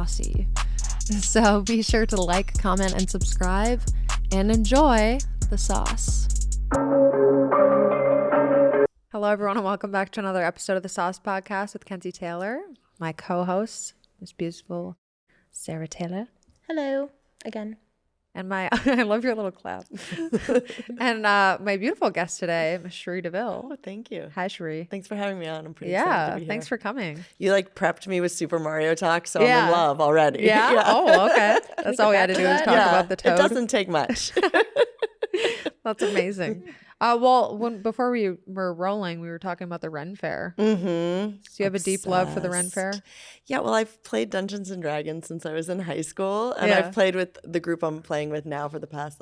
saucy. So be sure to like, comment, and subscribe, and enjoy the sauce. Hello, everyone, and welcome back to another episode of the Sauce Podcast with Kenzie Taylor, my co-host, Miss beautiful Sarah Taylor. Hello again. And I love your little clap. And my beautiful guest today, Miss Cherie DeVille. Oh, thank you. Hi, Cherie. Thanks for having me on. I'm pretty excited to be here. Thanks for coming. You prepped me with Super Mario talk, so I'm in love already. Yeah? Oh, okay. That's all we had to do is talk about the toad. It doesn't take much. That's amazing. Before we were rolling, we were talking about the Ren Fair. Mm-hmm. So you have a deep love for the Ren Fair? Yeah, well, I've played Dungeons and Dragons since I was in high school, and I've played with the group I'm playing with now for the past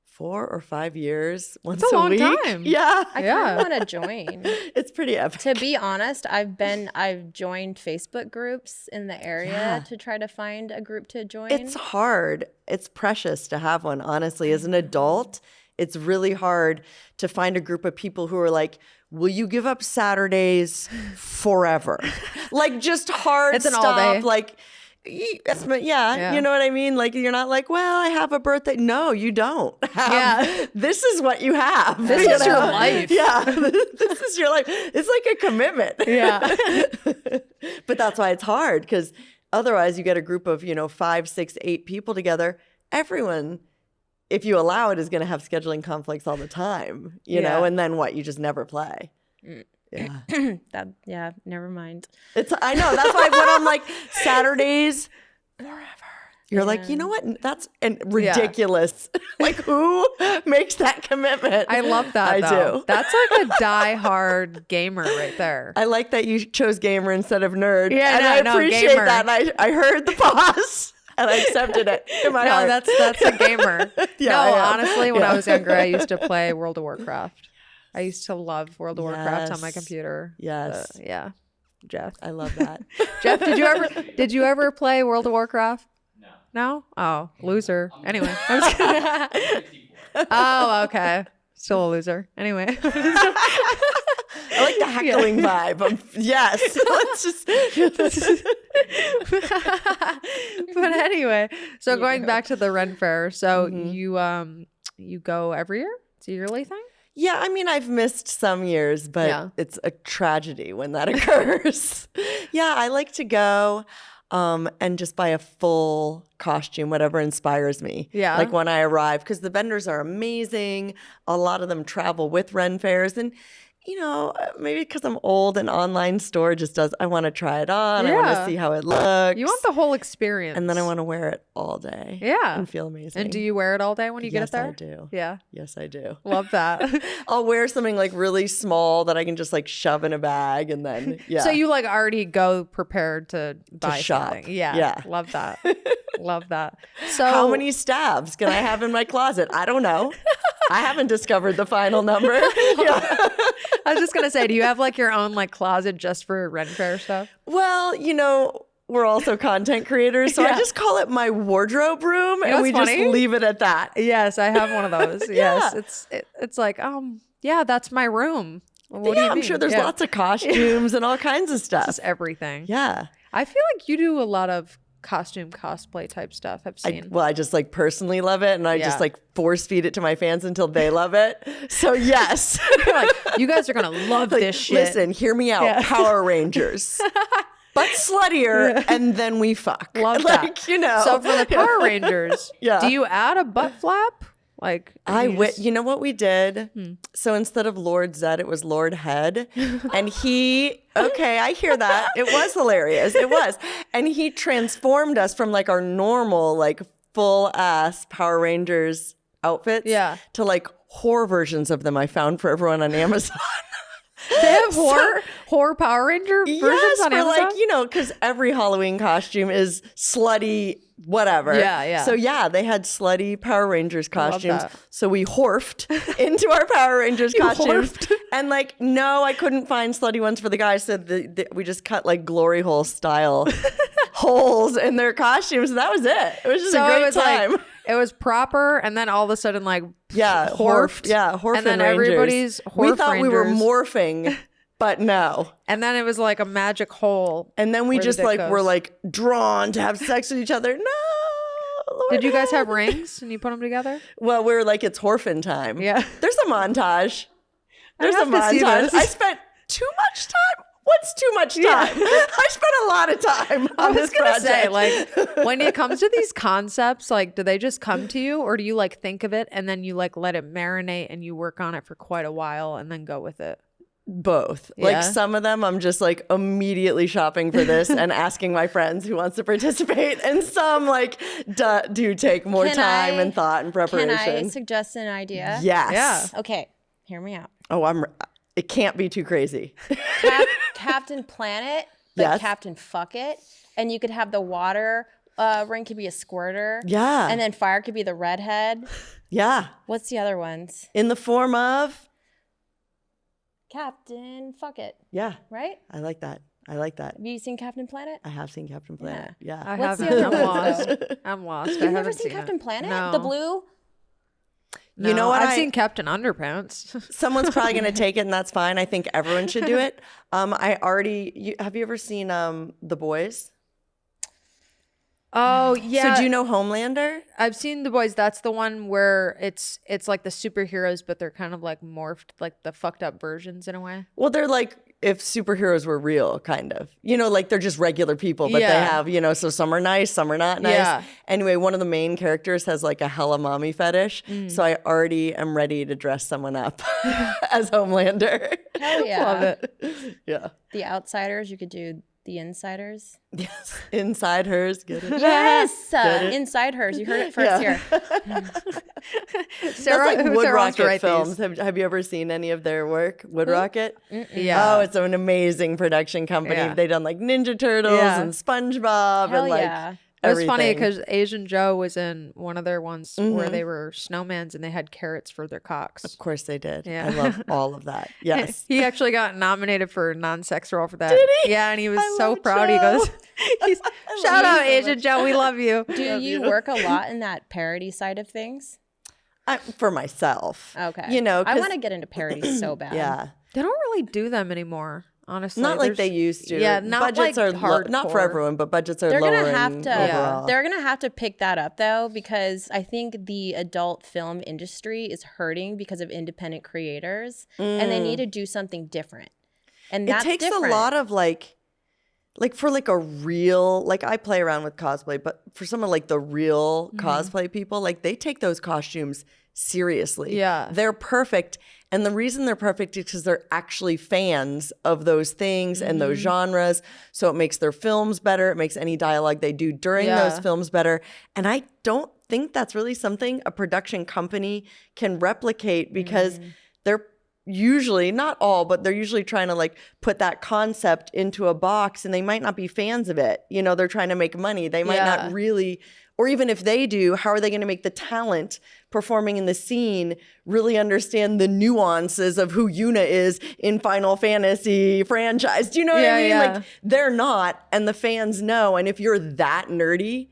4 or 5 years. Once a week. Long time. Yeah, I kind of want to join. It's pretty epic. To be honest, I've joined Facebook groups in the area to try to find a group to join. It's hard. It's precious to have one, honestly. As an adult, it's really hard to find a group of people who are like, will you give up Saturdays forever? Just hard it's an stuff. all day. You know what I mean? You're not well, I have a birthday. No, you don't. This is what you have. This is your life. Yeah. This is your life. It's like a commitment. Yeah. But that's why it's hard, because otherwise you get a group of, 5, 6, 8 people together. Everyone, if you allow it, is going to have scheduling conflicts all the time, you know, and then what? You just never play. Yeah. Never mind. I know. That's why when I'm Saturdays forever, you're you know what? That's ridiculous. Who makes that commitment? I love that. I do. That's like a die-hard gamer right there. I like that you chose gamer instead of nerd. Yeah, and I appreciate gamer. that. And I heard the pause. And I accepted it in my heart. That's a gamer. Honestly, when I was younger, I used to play World of Warcraft. I used to love World of Warcraft on my computer. Yes. Jeff. I love that. Jeff, did you ever play World of Warcraft? No? Oh, loser. Anyway. Oh, okay. Still a loser. Anyway. I like the heckling vibe. Yes. Let's just. But anyway, so going back to the Ren Fair, so you go every year? It's a yearly thing? Yeah, I mean, I've missed some years, but it's a tragedy when that occurs. I like to go and just buy a full costume, whatever inspires me. Yeah. When I arrive, because the vendors are amazing. A lot of them travel with Ren Fairs, and maybe because I'm old, an online store just does. I want to try it on. I want to see how it looks. You want the whole experience. And then I want to wear it all day. Yeah. And feel amazing. And do you wear it all day when you get it there? Yes, I do. Yeah. Yes, I do. Love that. I'll wear something really small that I can just shove in a bag, and then, So you already go prepared to buy shop. Something. Yeah. Love that. Love that. So how many stabs can I have in my closet? I don't know. I haven't discovered the final number. I was just going to say, do you have your own closet just for Ren Fair stuff? Well, we're also content creators, so I just call it my wardrobe room, and we just leave it at that. Yes, I have one of those. Yes, it's that's my room. What do you mean? I'm sure there's lots of costumes and all kinds of stuff. Just everything. Yeah. I feel like you do a lot of costume cosplay type stuff. I've seen. I just personally love it, and I just force feed it to my fans until they love it. So yes. You guys are gonna love this shit. Listen, hear me out. Yeah. Power Rangers. But sluttier, and then we fuck. Love that. So for the Power Rangers, do you add a butt flap? You know what we did? So instead of Lord Zed, it was Lord Head. And I hear that. It was hilarious. It was. And he transformed us from our normal, full ass Power Rangers outfits to horror versions of them I found for everyone on Amazon. They have horror Power Ranger versions on Amazon? Because every Halloween costume is slutty whatever. Yeah. So they had slutty Power Rangers costumes. So we horfed into our Power Rangers costumes. And no, I couldn't find slutty ones for the guys. So we just cut glory hole style holes in their costumes. And that was it. It was just a great time. It was proper, and then all of a sudden, horfed. Horf And then Rangers. Everybody's Horf We thought Rangers. we were morphing, But no. And then it was like a magic hole. And then we just like goes. were like drawn to have sex with each other. No. Lord Did you guys have rings and you put them together? Well, we were like, it's Horfin time. Yeah. There's a montage. There's a have to see montage. this. I spent too much time. What's too much time? I spent a lot of time on this project. Say, like, when it comes to these concepts, like, do they just come to you, or do you like think of it and then you like let it marinate and you work on it for quite a while and then go with it? Both. Yeah. Like some of them I'm just like immediately shopping for this and asking my friends who wants to participate, and some like do take more time and thought and preparation. Can I suggest an idea? Yes. Yeah. Okay, hear me out. Oh, it can't be too crazy. Captain Planet, but Yes. Captain Fuck It. And you could have the water ring could be a squirter. Yeah. And then fire could be the redhead. Yeah. What's the other ones? In the form of Captain Fuck It, yeah. right? I like that. I like that. Have you seen Captain Planet? I have seen Captain Planet. Yeah. I What's the haven't. other I'm ones, lost. though? I'm lost. I You've haven't never seen it. Captain Planet? No. The blue? No, You know what? I've seen Captain Underpants. Someone's probably going to take it, and that's fine. I think everyone should do it. Have you ever seen The Boys? Oh yeah. So do you know Homelander? I've seen The Boys. That's the one where it's like the superheroes, but they're kind of like morphed, like the fucked up versions in a way. Well, they're like if superheroes were real, kind of. You know, like they're just regular people, but they Yeah. have, so some are nice, some are not nice. Yeah. Anyway, one of the main characters has like a hella mommy fetish. So I already am ready to dress someone up as Homelander. Hell yeah. Love it. Yeah. The Outsiders, you could do the Insiders. Yes. Inside hers. Get it? Yes. it? Inside Hers. You heard it first here. Sarah, That's like who Wood Sarah wants to Rocket write films. these. Have you ever seen any of their work? Wood Rocket? Yeah. Oh, it's an amazing production company. Yeah. They've done like Ninja Turtles Yeah. and SpongeBob Hell and like yeah. It was funny everything. because Asian Joe was in one of their ones where they were snowmans and they had carrots for their cocks. Of course they did. Yeah. I love all of that. Yes. He actually got nominated for a non-sex role for that. Did he? Yeah, and he was I so love proud. He Joe. goes, "Shout out Asian Joe, we love you." Do you work a lot in that parody side of things? For myself. Okay. I 'cause want to get into parodies so bad. Yeah. They don't really do them anymore, honestly. Not like There's- they used to. Yeah, not budgets like are not for hardcore. everyone, but budgets are They're lower gonna have in to. overall. They're gonna have to pick that up though, because I think the adult film industry is hurting because of independent creators, and they need to do something different. And It that's takes different. a lot of like for like a real, like I play around with cosplay, but for some of like the real cosplay people, like they take those costumes seriously. Yeah. They're perfect. And the reason they're perfect is because they're actually fans of those things and those genres. So it makes their films better. It makes any dialogue they do during those films better. And I don't think that's really something a production company can replicate because they're usually, not all, but they're usually trying to like put that concept into a box, and they might not be fans of it. They're trying to make money. They might not really, or even if they do, how are they going to make the talent performing in the scene really understand the nuances of who Yuna is in Final Fantasy franchise? Do you know what I mean? Yeah. Like they're not, and the fans know. And if you're that nerdy,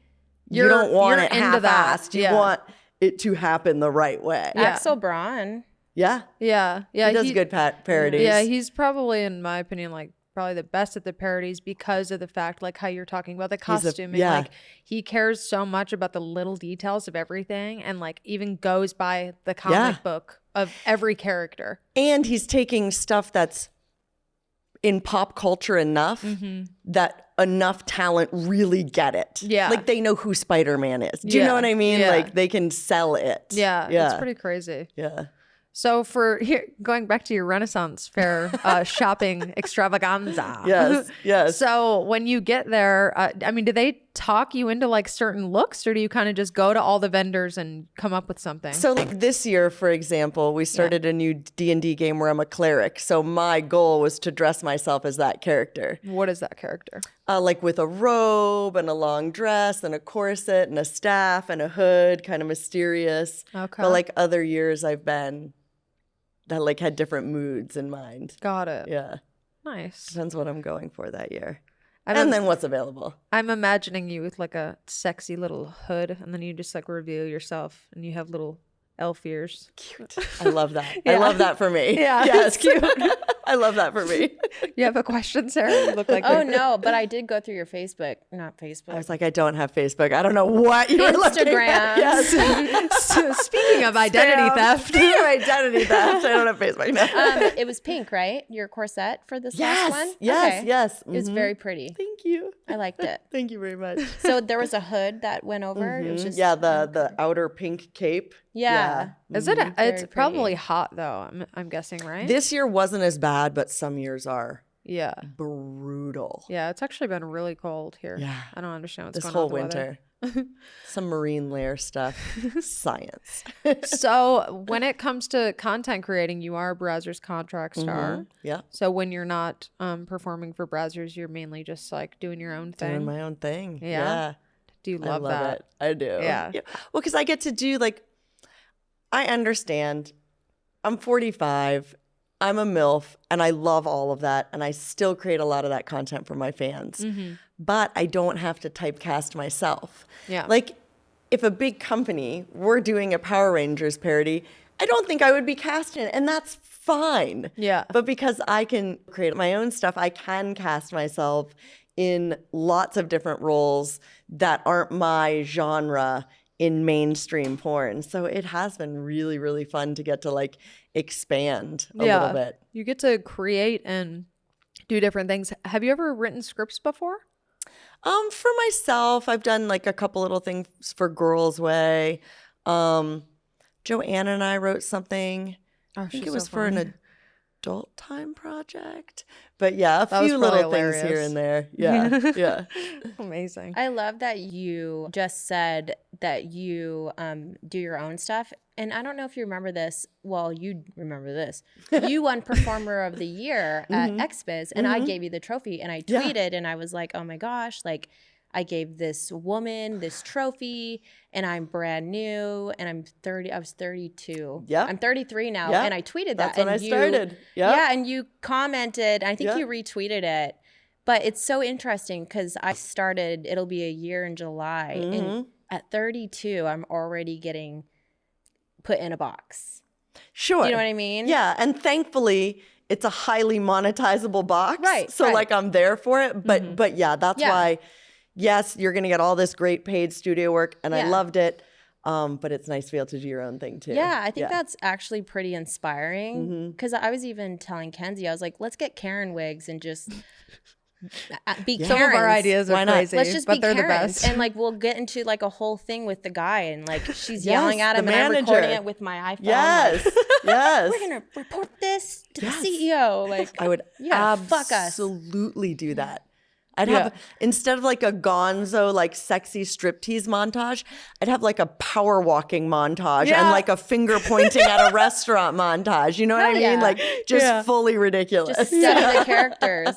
you don't want you're it into that. half-assed. You Yeah. want it to happen the right way. Yeah. Axel Braun. Yeah. Yeah. He does good parodies. Yeah, he's probably, in my opinion, like probably the best at the parodies because of the fact, like how you're talking about the costuming. yeah. Like he cares so much about the little details of everything, and like even goes by the comic book of every character. And he's taking stuff that's in pop culture enough that enough talent really get it. Yeah. Like they know who Spider-Man is. Do you know what I mean? Yeah. Like they can sell it. Yeah, Yeah. it's pretty crazy. Yeah. So for here, going back to your Renaissance Fair shopping extravaganza. Yes. Yes. So when you get there, I mean, do they talk you into like certain looks, or do you kind of just go to all the vendors and come up with something? So like this year, for example, we started a new D&D game where I'm a cleric. So my goal was to dress myself as that character. What is that character? Like with a robe and a long dress and a corset and a staff and a hood, kind of mysterious. Okay. But like other years I've been that like had different moods in mind. Got it. Yeah. Nice. Depends what I'm going for that year. I'm And then what's available. I'm imagining you with like a sexy little hood, and then you just like reveal yourself, and you have little elf ears. Cute. I love that. I love that for me. Yeah, Yes. it's cute. I love that for me. You have a question, Sarah? You look like Oh no, but I did go through your Facebook, not Facebook. I was like, I don't have Facebook. I don't know what you were looking at. Instagram. Yes. So speaking of identity theft. Speaking of identity theft, I don't have Facebook now. It was pink, right? Your corset for this last one? Yes, Okay. yes. It was very pretty. Thank you. I liked it. Thank you very much. So there was a hood that went over. It was just the outer pink cape. Yeah. Is it? It's Very probably hot though. I'm guessing, right? This year wasn't as bad, but some years are Yeah. brutal. Yeah. It's actually been really cold here. Yeah. I don't understand what's This going whole on with the weather. winter. Some marine layer stuff. Science. So when it comes to content creating, you are a Brazzers contract star. Yeah. So when you're not performing for Brazzers, you're mainly just like doing your own thing. Doing my own thing. Yeah. Do you love, I love that? it. I do. Yeah. Well, because I get to do I understand. I'm 45. I'm a MILF, and I love all of that, and I still create a lot of that content for my fans. But I don't have to typecast myself. Yeah. Like, if a big company were doing a Power Rangers parody, I don't think I would be cast in it, and that's fine. Yeah. But because I can create my own stuff, I can cast myself in lots of different roles that aren't my genre in mainstream porn. So it has been really, really fun to get to expand a little bit. You get to create and do different things. Have you ever written scripts before? For myself, I've done a couple little things for Girls Way. Joanna and I wrote something. Oh, I think she's it was so for funny. an adult time project. But yeah, That a was few probably little things here hilarious. and there. Yeah. Yeah. Amazing. I love that you just said that you do your own stuff. And I don't know if you remember this. Well, you remember this. You won Performer of the Year at XBiz, and I gave you the trophy. And I tweeted, and I was like, oh my gosh, I gave this woman this trophy, and I'm brand new, and I'm 30. I was 32. Yeah. I'm 33 now, Yeah. and I tweeted that. That's when I and started. Yeah. Yeah, and you commented. I think Yeah. you retweeted it. But it's so interesting because I started, it'll be a year in July. And at 32, I'm already getting put in a box. Sure. You know what I mean? Yeah. And thankfully, it's a highly monetizable box. Right, So right. I'm there for it. But yeah, that's Yeah. why, yes, you're going to get all this great paid studio work. And I Yeah. loved it. But it's nice to be able to do your own thing too. Yeah, I think that's actually pretty inspiring. Because I was even telling Kenzie, I was like, let's get Karen wigs and just be Karens. Some of our ideas are Why not? crazy, Let's just but be they're Karens. the best. And we'll get into a whole thing with the guy and she's Yes, yelling at him the and I'm recording manager. it with my iPhone. Yes. Yes. We're going to report this to Yes. the CEO. I would Yeah, fuck us. absolutely do that. I'd have, instead of a gonzo, sexy striptease montage, I'd have a power walking montage and a finger pointing at a restaurant montage. You know what I mean? yeah. Just fully ridiculous. Just study the characters.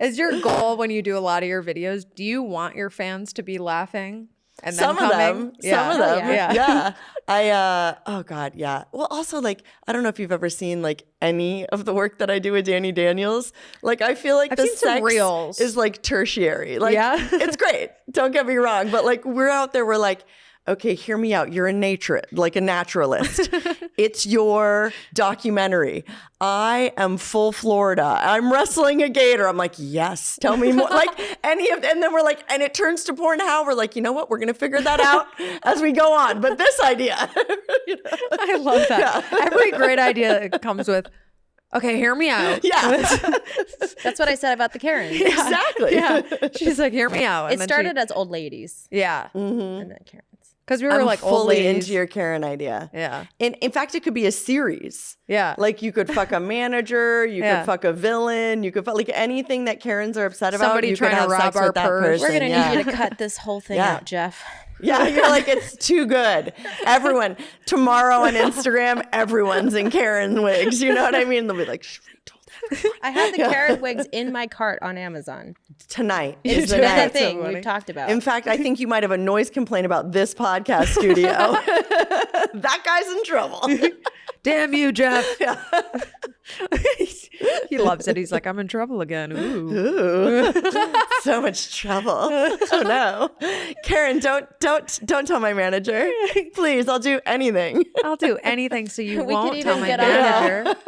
Is your goal when you do a lot of your videos, do you want your fans to be laughing? And then Some of them. Yeah. Oh God, yeah. Well, also I don't know if you've ever seen any of the work that I do with Danny Daniels. I feel I've the seen some sex reels. is tertiary. Yeah. It's great. Don't get me wrong, but we're out there. We're okay, hear me out. You're a a naturalist. It's your documentary. I am full Florida. I'm wrestling a gator. I'm yes, tell me more. And then we're and it turns to porn how? We're you know what? We're going to figure that out as we go on. But this idea. I love that. Yeah. Every great idea comes with, okay, hear me out. Yeah. That's what I said about the Karens. Exactly. Yeah. She's hear me out. It And then started as old ladies Yeah. and then Karens. Because we were I'm old fully ladies. into your Karen idea. Yeah. In fact, it could be a series. Yeah. You could fuck a manager, you Yeah. could fuck a villain, you could fuck anything that Karens are upset about. Somebody you trying could to have sex rob our with that purse. person. We're going to yeah. need you to cut this whole thing Yeah. out, Jeff. Yeah, you're it's too good. Everyone, tomorrow on Instagram, everyone's in Karen wigs. You know what I mean? They'll be Cherie told everyone. I have the Karen wigs in my cart on Amazon. Tonight It's is the the night. thing funny. we've talked about. In fact, I think you might have a noise complaint about this podcast studio. That guy's in trouble. Damn you, Jeff. He loves it. He's I'm in trouble again. Ooh. Ooh, so much trouble. Oh no, Karen, don't tell my manager, please. I'll do anything. I'll do anything so you We won't could tell even my get on manager.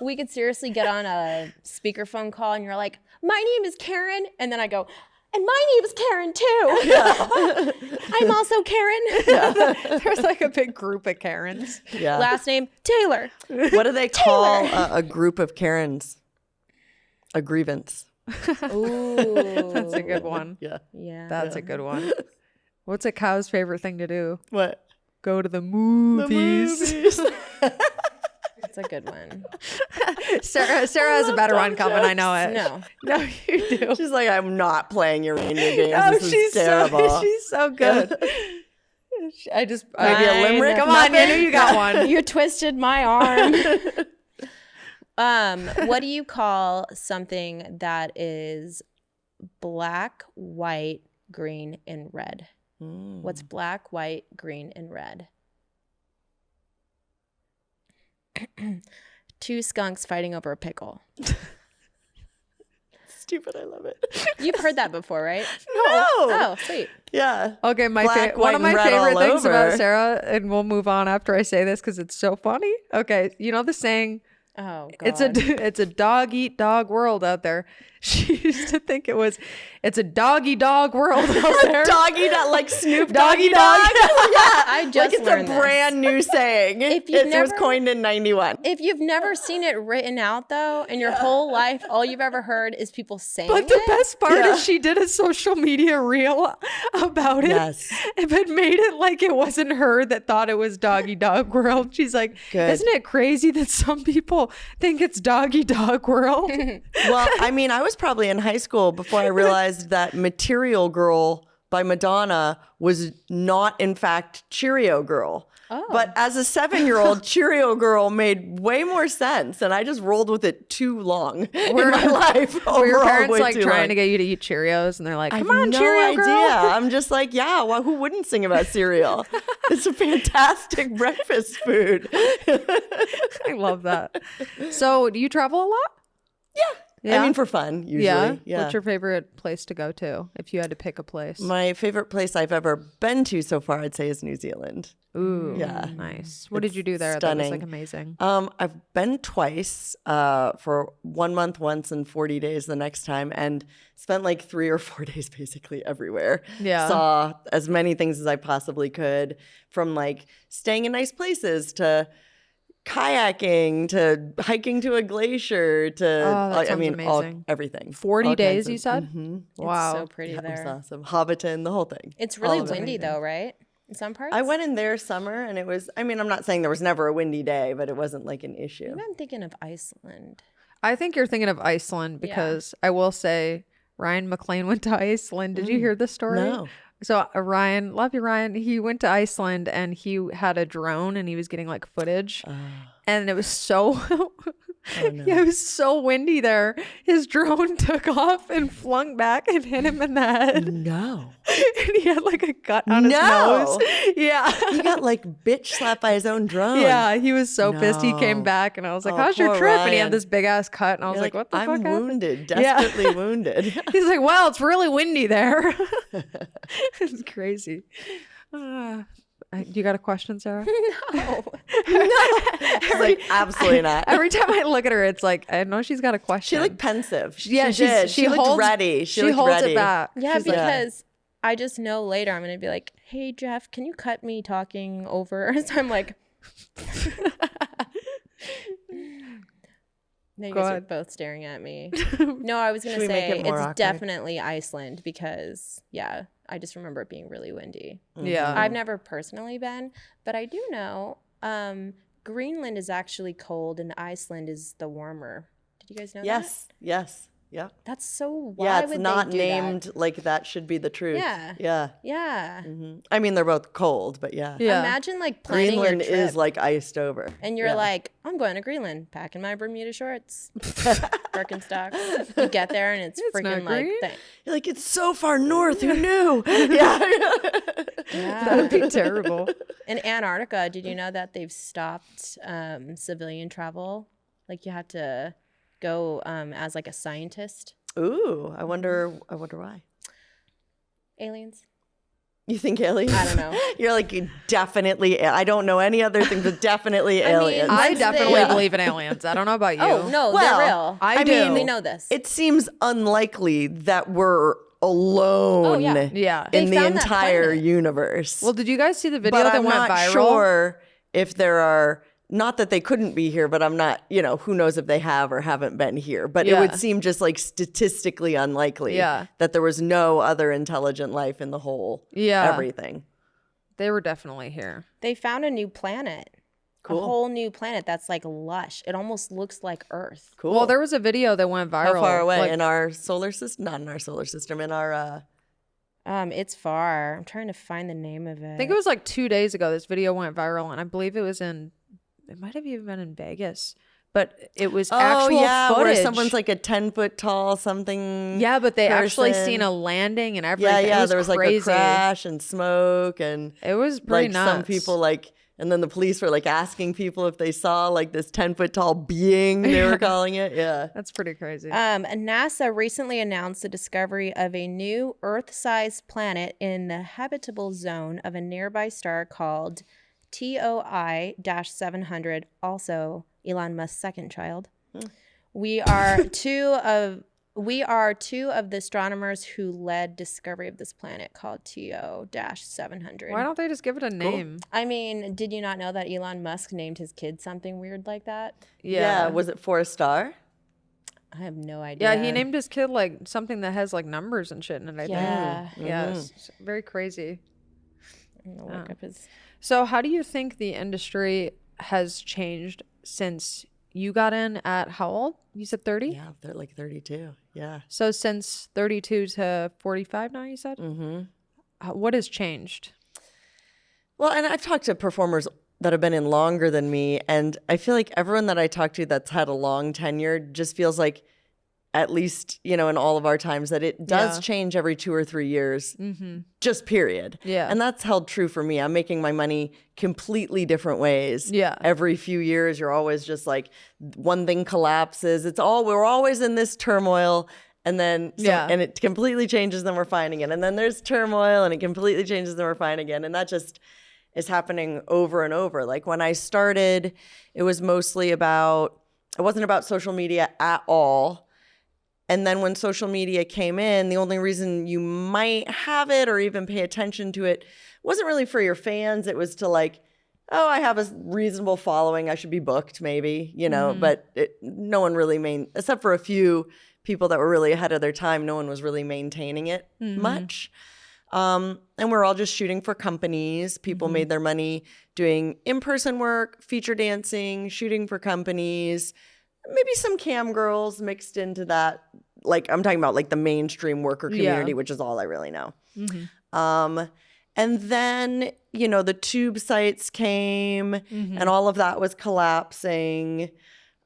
we could seriously get on a speakerphone call and you're like, my name is Karen. And then I go, and my name is Karen too. Yeah. I'm also Karen. There's like a big group of Karens. Yeah. Last name, Taylor. What do they call a group of Karens? A grievance. Ooh. That's a good one. Yeah. Yeah. That's a good one. What's a cow's favorite thing to do? What? Go to the movies. That's a good one. Sarah has a better one coming. I know it. No. You do. She's like, I'm not playing your reindeer games. Oh, This is terrible. she's so good. Maybe a limerick. Come on, you know you got one. You twisted my arm. What do you call something that is black, white, green, and red? What's black, white, green, and red? Two skunks fighting over a pickle. Stupid. I love it. You've heard that before, right? No. Oh, sweet. Yeah. Okay, Black, one of white, my and red favorite all things over. about Sarah, and we'll move on after I say this because it's so funny. Okay, you know the saying, Oh, God. it's a dog eat dog world out there. She used to think it's a doggy dog world out there. Doggy dog, like Snoop Doggy Doggy Dog. dog. Yeah. I just like it's learned a this. brand new saying. If you've It was never- coined in 91. If you've never seen it written out, though, in your whole life, all you've ever heard is people saying But the it. best part Yeah. is she did a social media reel about it. Yes. But made it like it wasn't her that thought it was doggy dog world. She's like, Good. isn't it crazy that some people think it's doggy dog world? Well, I mean, I was probably in high school before I realized that Material Girl by Madonna was not, in fact, Cheerio Girl. Oh. But as a 7-year-old, Cheerio Girl made way more sense, and I just rolled with it too long in my life. Were your Overall, parents way like too trying long. to get you to eat Cheerios and they're like, I come have on, no Cheerio idea. girl? I'm just like, yeah, well, who wouldn't sing about cereal? It's a fantastic breakfast food. I love that. So do you travel a lot? I mean, for fun, usually. Yeah. What's your favorite place to go to if you had to pick a place? My favorite place I've ever been to so far, I'd say, is New Zealand. Ooh, Yeah. Nice. What did It's you do there? stunning. That was like amazing. I've been twice for 1 month once and 40 days the next time, and spent like 3 or 4 days basically everywhere. Yeah. Saw as many things as I possibly could, from like staying in nice places to kayaking to hiking to a glacier to that I mean sounds amazing. everything. 40 All days, kinds you said? Mhm. Wow. It's so pretty Yeah, it was there. awesome. Hobbiton, the whole thing. It's really All of it. windy, though, right? In some parts? I went in there summer, and it was, I mean, I'm not saying there was never a windy day, but it wasn't like an issue. Maybe I'm thinking of Iceland. I think you're thinking of Iceland because I will say Ryan McLean went to Iceland. Did you hear this story? No. So Ryan, love you, Ryan. He went to Iceland and he had a drone and he was getting like footage. And it was so, yeah, it was so windy there. His drone took off and flung back and hit him in the head. No. And he had like a cut on his No. nose. Yeah. He got like bitch slapped by his own drone. Yeah, he was so pissed. He came No. baand I was like, Oh, how's your poor trip? And he had Ryan. this big ass cut. And I was You're like, what the I'm fuck happened? wounded, Yeah. desperately wounded. He's like, well, it's really windy there. It's crazy. You got a question, Sarah? No. He's like, absolutely not. Every time I look at her, it's like, I know she's got a question. She looked pensive. Yeah, she did. She looked holds, ready. She looked holds ready. it back. Yeah, She's like, because I just know later I'm going to be like, hey, Jeff, can you cut me talking over? So I'm like, now you Go guys are ahead. both staring at me. No, I was going Should to we make say it more it's awkward? definitely Iceland because, yeah, I just remember it being really windy. yeah. I've never personally been, but I do know Greenland is actually cold and Iceland is the warmer. Did you guys know that? Yes. Yes. Yeah. That's so why Yeah, it's would not they do named like that should be the truth. Yeah. Yeah. That? Yeah. I mean, they're both cold, but yeah. Yeah. Imagine like planning Greenland your trip is like iced over. and you're Yeah. like, I'm going to Greenland, packing my Bermuda shorts, Birkenstocks. You get there and it's It's not freaking like, green. You're like, it's so far north. Who knew? Yeah. That would be terrible. In Antarctica, did you know that they've stopped civilian travel? Like you have to go as like a scientist. Ooh, I wonder why. Aliens. You think aliens? I don't know. You're like, definitely. I don't know any other thing, but definitely aliens. I definitely believe in aliens. I don't know about you. Oh, no, Well, they're real. I do. We know this. It seems unlikely that we're alone Yeah. in They the found that entire planet. universe. Well, did you guys see the video but that I'm went not viral? sure if there are, not that they couldn't be here, but I'm not, who knows if they have or haven't been here. But it would seem just like statistically unlikely that there was no other intelligent life in the whole everything. They were definitely here. They found a new planet. Cool. A whole new planet that's like lush. It almost looks like Earth. Cool. Well, there was a video that went viral. How far away? Like, In our solar system? Not in our solar system. In our... It's far. I'm trying to find the name of it. I think it was like 2 days ago this video went viral, and I believe it might have even been in Vegas, but it was actual footage. Where someone's like a 10-foot tall something. Yeah, but they actually person. seen a landing and everything. Yeah, it was there was crazy. like a crash and smoke, and it was pretty like nuts. some people and then the police were like asking people if they saw like this 10-foot tall being, they were calling it. Yeah. That's pretty crazy. NASA recently announced the discovery of a new Earth-sized planet in the habitable zone of a nearby star called TOI-700, also Elon Musk's second child. We are two of the astronomers who led discovery of this planet called TO-700. Why don't they just give it a name? I mean, did you not know that Elon Musk named his kid something weird like that? Yeah. Was it for a star? I have no idea. Yeah, he named his kid like something that has like numbers and shit in it, I think. Yeah, it's very crazy. I'm gonna look up his... So how do you think the industry has changed since you got in at how old? You said 30? Yeah, they're like 32. Yeah. So since 32 to 45 now, you said? Mm-hmm. What has changed? Well, and I've talked to performers that have been in longer than me, and I feel like everyone that I talk to that's had a long tenure just feels like, at least, in all of our times, that it does change every 2 or 3 years, just period. Yeah. And that's held true for me. I'm making my money completely different ways. Yeah. Every few years, you're always just like, one thing collapses. We're always in this turmoil. And then, and it completely changes, then we're fine again. And then there's turmoil and it completely changes, then we're fine again. And that just is happening over and over. Like when I started, it wasn't about social media at all. And then when social media came in, the only reason you might have it or even pay attention to it wasn't really for your fans. It was to like, oh, I have a reasonable following. I should be booked maybe, but no one really except for a few people that were really ahead of their time, no one was really maintaining it much. And we're all just shooting for companies. People made their money doing in-person work, feature dancing, shooting for companies, maybe some cam girls mixed into that. Like I'm talking about like the mainstream worker community, which is all I really know. And then, the tube sites came and all of that was collapsing.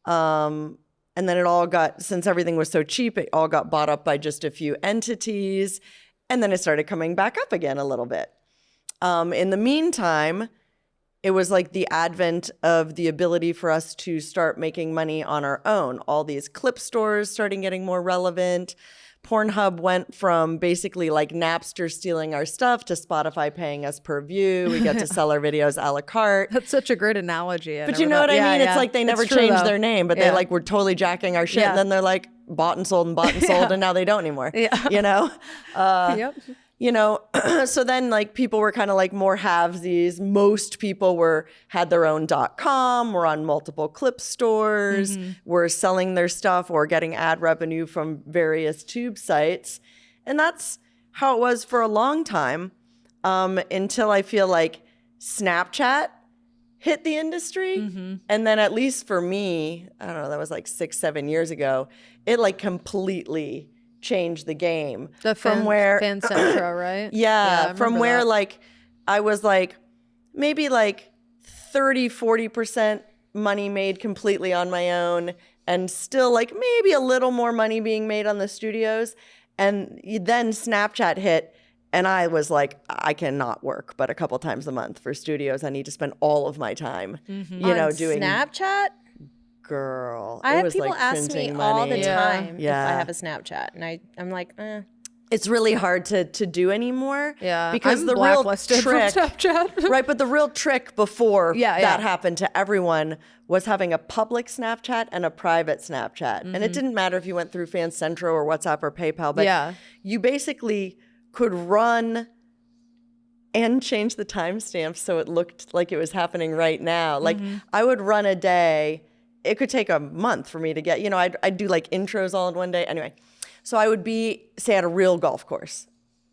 And then it all since everything was so cheap, it all got bought up by just a few entities. And then it started coming back up again a little bit. In the meantime, it was like the advent of the ability for us to start making money on our own. All these clip stores started getting more relevant. Pornhub went from basically like Napster stealing our stuff to Spotify paying us per view. We get to sell our videos a la carte. That's such a great analogy. But you know what I mean? It's like they never changed their name, but they like were totally jacking our shit. Yeah. And then they're like bought and sold, and now they don't anymore. Yeah. Yep. So then like people were kind of like more halvesies. Most people had their own .com, were on multiple clip stores, were selling their stuff or getting ad revenue from various tube sites. And that's how it was for a long time, until I feel like Snapchat hit the industry. And then at least for me, I don't know, that was like 6-7 years ago, it like completely changed the game. Fan Centro, right? Yeah, from where like I was like maybe like 30-40% money made completely on my own, and still like maybe a little more money being made on the studios. And then Snapchat hit, and I was like, I cannot work but a couple times a month for studios. I need to spend all of my time, doing Snapchat. Girl, I it have was people like ask me printing all money. the time if Yeah. I have a Snapchat, and I'm like, it's really hard to do anymore. Yeah, because I'm the real blacklisted trick, from Snapchat. right? But the real trick before Yeah, that happened to everyone was having a public Snapchat and a private Snapchat, and it didn't matter if you went through Fan Central or WhatsApp or PayPal, but you basically could run and change the timestamp so it looked like it was happening right now. Like I would run a day. It could take a month for me to get, I'd do like intros all in one day. Anyway, so I would be, say, at a real golf course.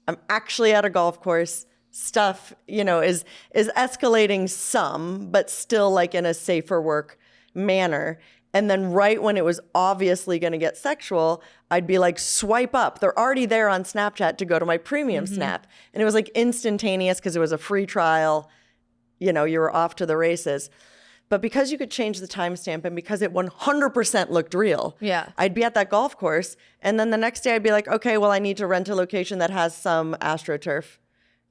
I'm actually at a golf course. Stuff, is escalating some, but still like in a safer work manner. And then right when it was obviously going to get sexual, I'd be like, swipe up. They're already there on Snapchat to go to my premium Snap. And it was like instantaneous because it was a free trial. You were off to the races. But because you could change the timestamp and because it 100% looked real, I'd be at that golf course. And then the next day I'd be like, okay, well, I need to rent a location that has some AstroTurf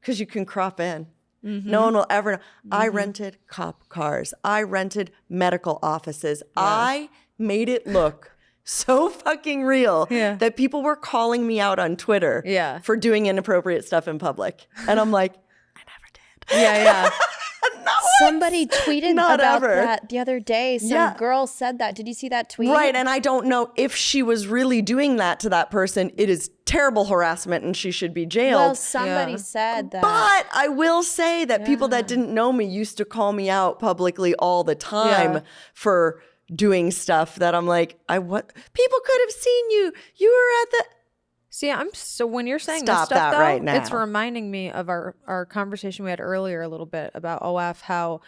because you can crop in. No one will ever know. I rented cop cars. I rented medical offices. I made it look so fucking real that people were calling me out on Twitter for doing inappropriate stuff in public. And I'm like, I never did. Yeah. Somebody tweeted about that the other day. Some girl said that. Did you see that tweet? Right, and I don't know if she was really doing that to that person. It is terrible harassment and she should be jailed. Well, somebody said that. But I will say that people that didn't know me used to call me out publicly all the time for doing stuff that I'm like, people could have seen you. You were at the... See, so when you're saying Stop this stuff, that though, right now. it's reminding me of our conversation we had earlier a little bit about OF, how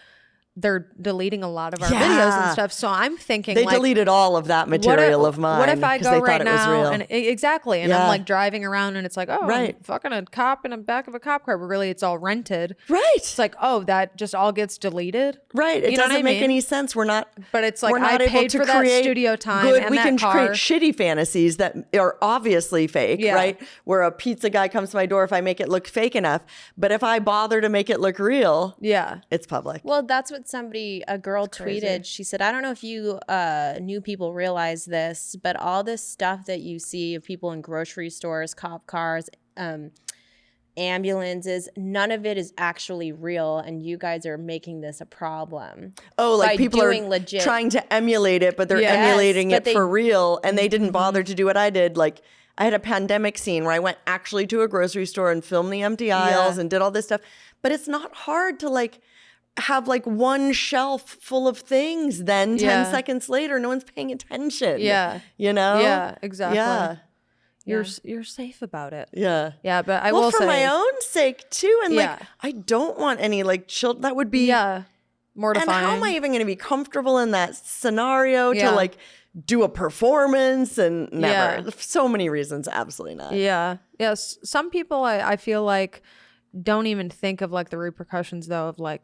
they're deleting a lot of our videos and stuff. So I'm thinking they deleted all of that material of mine. What if I go they right thought it was now real. and exactly, and I'm like driving around and it's like, I'm fucking a cop in the back of a cop car, but really it's all rented. Right. It's like, that just all gets deleted. Right. It doesn't make any sense. We're not. But it's like, we're not I paid able for to that studio time. Good. And we that can car. create shitty fantasies that are obviously fake, right? Where a pizza guy comes to my door if I make it look fake enough. But if I bother to make it look real, it's public. Well, that's what a girl tweeted. She said, I don't know if you new people realize this, but all this stuff that you see of people in grocery stores, cop cars, ambulances, none of it is actually real, and you guys are making this a problem. Oh, like people are trying to emulate it, but they're emulating it for real, and they didn't bother to do what I did. Like, I had a pandemic scene where I went actually to a grocery store and filmed the empty aisles and did all this stuff. But it's not hard to have one shelf full of things. Then 10 seconds later, no one's paying attention. Yeah. Yeah, exactly. Yeah. You're safe about it. Yeah. Yeah, but I will say, for my own sake too. And I don't want any children. That would be mortifying. And how am I even going to be comfortable in that scenario to do a performance? And never. So many reasons. Absolutely not. Yeah. Yes. Some people I feel like don't even think of the repercussions though of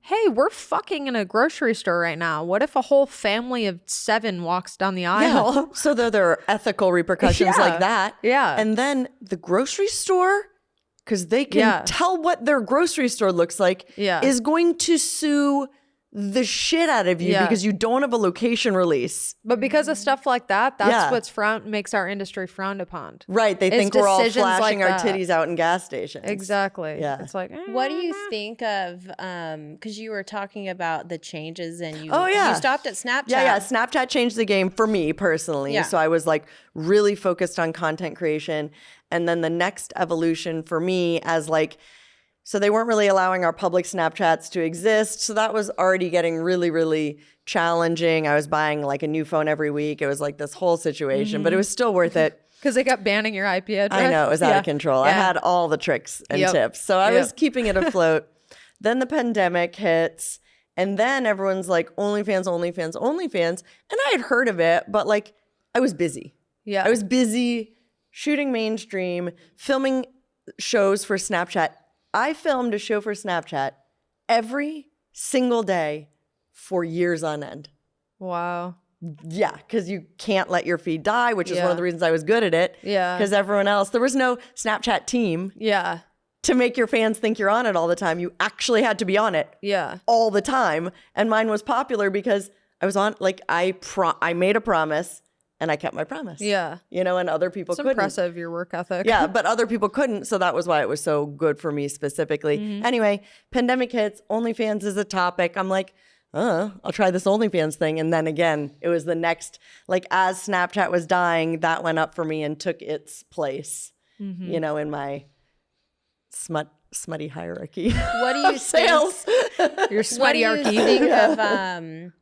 hey, we're fucking in a grocery store right now. What if a whole family of 7 walks down the aisle? Yeah. So there are ethical repercussions like that. Yeah. And then the grocery store, because they can tell what their grocery store looks like, is going to sue the shit out of you because you don't have a location release. But because of stuff like that, that's makes our industry frowned upon. Right. They think we're all flashing our titties out in gas stations. Exactly. Yeah. It's like, what do you think of, because you were talking about the changes and you stopped at Snapchat. Yeah. Snapchat changed the game for me personally. Yeah. So I was really focused on content creation. And then the next evolution for me as so they weren't really allowing our public Snapchats to exist. So that was already getting really, really challenging. I was buying a new phone every week. It was this whole situation, but it was still worth it. Because they kept banning your IP address. I know, it was out of control. I had all the tricks and tips. So I was keeping it afloat. Then the pandemic hits. And then everyone's OnlyFans, OnlyFans, OnlyFans. And I had heard of it, but I was busy. Yeah. I was busy shooting mainstream, filming shows for Snapchat. I filmed a show for Snapchat every single day for years on end. Wow. Yeah, because you can't let your feed die, which is one of the reasons I was good at it. Yeah. Because everyone else, there was no Snapchat team. Yeah. To make your fans think you're on it all the time. You actually had to be on it. Yeah. All the time. And mine was popular because I was on, I made a promise and I kept my promise. Yeah. You know, and other people couldn't. Impressive, your work ethic. Yeah, but other people couldn't. So that was why it was so good for me specifically. Anyway, pandemic hits, OnlyFans is a topic. I'm like, I'll try this OnlyFans thing. And then again, it was the next, like as Snapchat was dying, that went up for me and took its place, you know, in my smutty hierarchy. What do you sales? Your smutty What do you think of,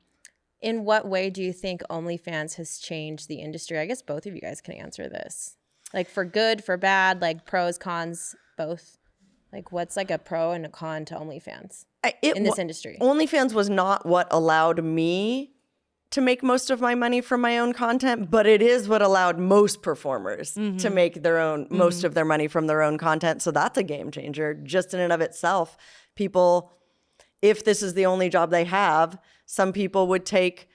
in what way do you think OnlyFans has changed the industry? I guess both of you guys can answer this. Like for good, for bad, like pros, cons, both. Like what's like a pro and a con to OnlyFans in this industry? OnlyFans was not what allowed me to make most of my money from my own content, but it is what allowed most performers to make their own most of their money from their own content. So that's a game changer just in and of itself. People, if this is the only job they have, some people would take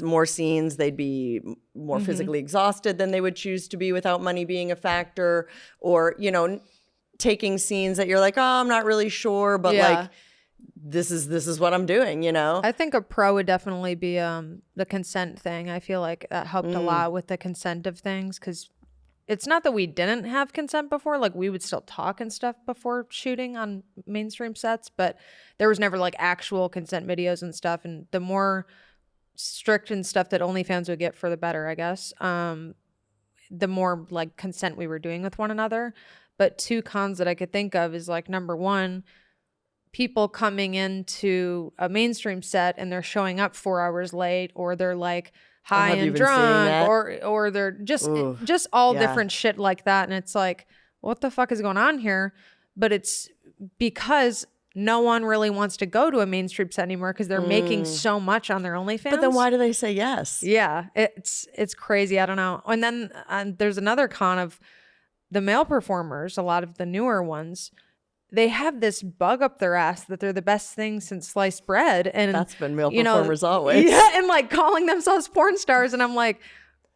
more scenes, they'd be more physically exhausted than they would choose to be without money being a factor, or, you know, taking scenes that you're like, oh, I'm not really sure, but like, this is what I'm doing, you know? I think a pro would definitely be the consent thing. I feel like that helped a lot with the consent of things, because it's not that we didn't have consent before. Like we would still talk and stuff before shooting on mainstream sets, but there was never like actual consent videos and stuff. And the more strict and stuff that OnlyFans would get, for the better, I guess. The more like consent we were doing with one another. But two cons that I could think of is like, number one, people coming into a mainstream set and they're showing up 4 hours late, or they're like high and drunk, or they're just all different shit like that. And it's like, what the fuck is going on here? But it's because no one really wants to go to a mainstream set anymore because they're making so much on their OnlyFans. But then why do they say yes? Yeah, it's crazy. I don't know. And then there's another con of the male performers, a lot of the newer ones. They have this bug up their ass that they're the best thing since sliced bread. And that's been male performers always. Yeah, and like calling themselves porn stars. And I'm like,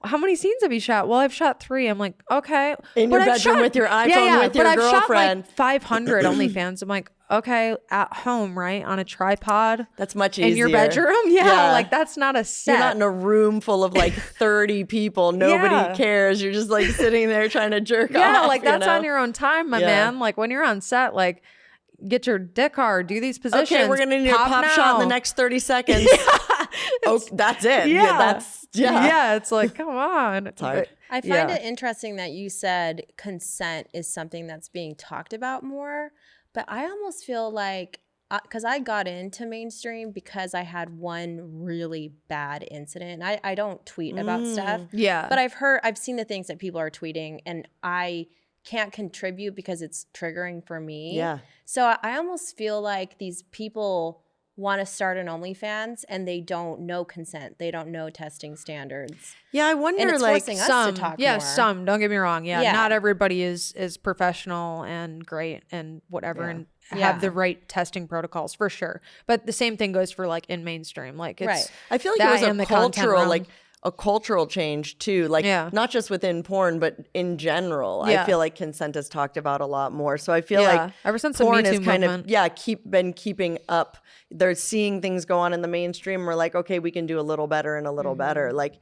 how many scenes have you shot? Well, I've shot 3. I'm like, okay. In your bedroom with your iPhone with your girlfriend. But I've shot like 500 OnlyFans. I'm like, okay, at home, right? On a tripod. That's much easier. In your bedroom? Yeah, like that's not a set. You're not in a room full of like 30 people. Nobody cares. You're just like sitting there trying to jerk off. Yeah, like that's on your own time, my man. Like when you're on set, like get your dick hard, do these positions. Okay, we're gonna need a pop shot in the next 30 seconds. That's it. Yeah, it's like, come on. It's hard. I find it interesting that you said consent is something that's being talked about more, but I almost feel like, because I got into mainstream because I had one really bad incident. I don't tweet about stuff. Yeah. But I've seen the things that people are tweeting, and I can't contribute because it's triggering for me. Yeah. So I almost feel like these people want to start an OnlyFans and they don't know consent. They don't know testing standards. Yeah, I wonder, and it's like forcing us to talk more. Some, don't get me wrong. Yeah, not everybody is professional and great and whatever and have the right testing protocols for sure. But the same thing goes for like in mainstream. Like it's I feel like it was a cultural change too, like not just within porn, but in general. I feel like consent is talked about a lot more. So I feel like ever since porn the Me Too is kind movement. of been keeping up. They're seeing things go on in the mainstream. We're like, okay, we can do a little better and a little better. Like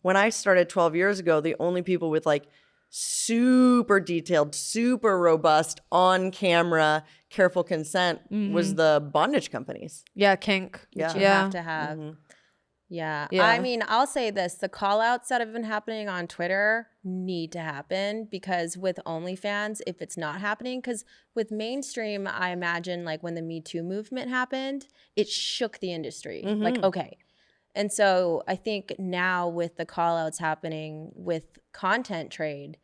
when I started 12 years ago, the only people with like super detailed, super robust, on camera, careful consent was the bondage companies. Yeah, kink. Which you have to have. Yeah. I mean, I'll say this. The call outs that have been happening on Twitter need to happen, because with OnlyFans, if it's not happening, because with mainstream, I imagine like when the Me Too movement happened, it shook the industry. Like, okay. And so I think now with the call outs happening with content trade,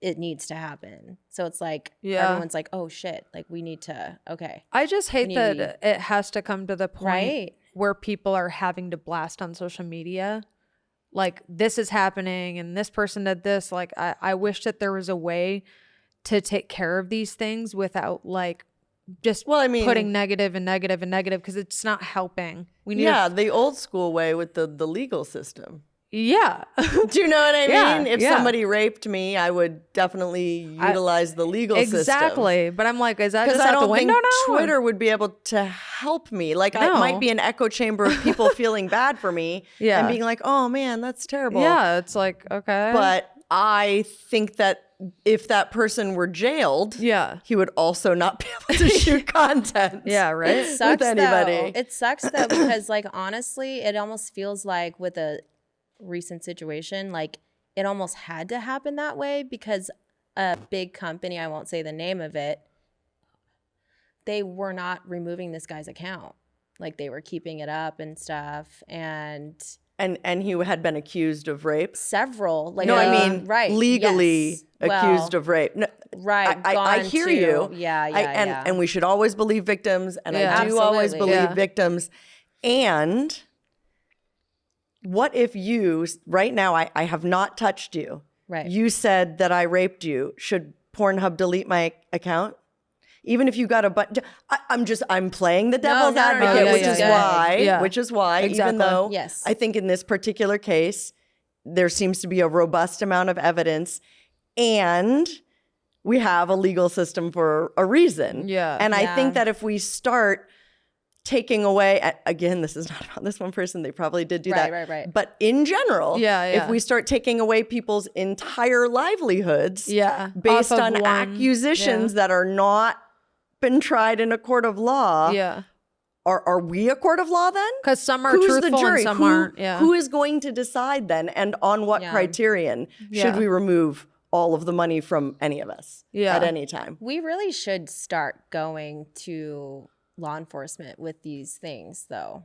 it needs to happen. So it's like everyone's like, oh shit, like we need to, okay. I just hate that it has to come to the point where people are having to blast on social media. Like this is happening and this person did this. Like I wish that there was a way to take care of these things without like just putting negative and negative and negative, because it's not helping. We need the old school way with the legal system. Yeah. Do you know what I Yeah, mean? If yeah. somebody raped me, I would definitely utilize the legal system. Exactly. But I'm like, is that just Because I out the don't think window now? Twitter would be able to help me. Like, No. I might be an echo chamber of people feeling bad for me Yeah. and being like, oh man, that's terrible. Yeah, it's like, okay. But I think that if that person were jailed, yeah. he would also not be able to shoot content. Yeah, right? It sucks with anybody. though. It sucks though because like honestly, it almost feels like with a recent situation, like it almost had to happen that way because a big company, I won't say the name of it, they were not removing this guy's account. Like they were keeping it up and stuff, and he had been accused of rape. several. Like No, I mean right, legally yes. accused Well, of rape. No, right. I gone hear to- you. Yeah, yeah, and, and we should always believe victims, and Yeah. I do always Absolutely. believe Yeah. victims. And what if you, right now, I have not touched you. Right. You said that I raped you. Should Pornhub delete my account? Even if you got a but, I'm playing the devil's no, no, no, advocate, yeah, which yeah, is yeah. why, Yeah. which is why, even Exactly. though Yes. I think in this particular case, there seems to be a robust amount of evidence, and we have a legal system for a reason. Yeah. And I Yeah. think that if we start taking away, again, this is not about this one person, they probably did do that. Right. But in general, Yeah, yeah. if we start taking away people's entire livelihoods Yeah. based Off of on one- accusations that are not been tried in a court of law, Yeah. are we a court of law then? Because some are Who's truthful the jury? and some Who- aren't. Yeah. Who is going to decide then, and on what Yeah. criterion should Yeah. we remove all of the money from any of us Yeah. at any time? We really should start going to law enforcement with these things, though.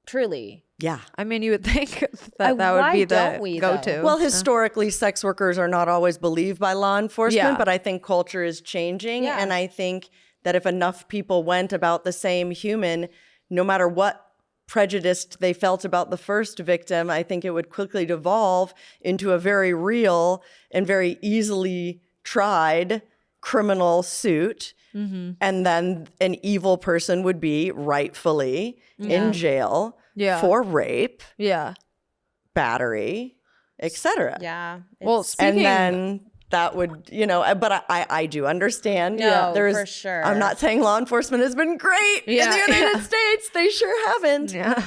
Truly. Yeah. I mean, you would think that would why be the don't we, though? go-to. Well, historically, sex workers are not always believed by law enforcement, Yeah. but I think culture is changing. Yeah. And I think that if enough people went about the same human, no matter what prejudiced they felt about the first victim, I think it would quickly devolve into a very real and very easily tried criminal suit. Mm-hmm. And then an evil person would be rightfully in jail Yeah. for rape, yeah. battery, etc. Yeah. Well, it's- speaking- And then that would, but I do understand. No, There's, for sure. I'm not saying law enforcement has been great in Yeah, the United yeah. States. They sure haven't. Yeah.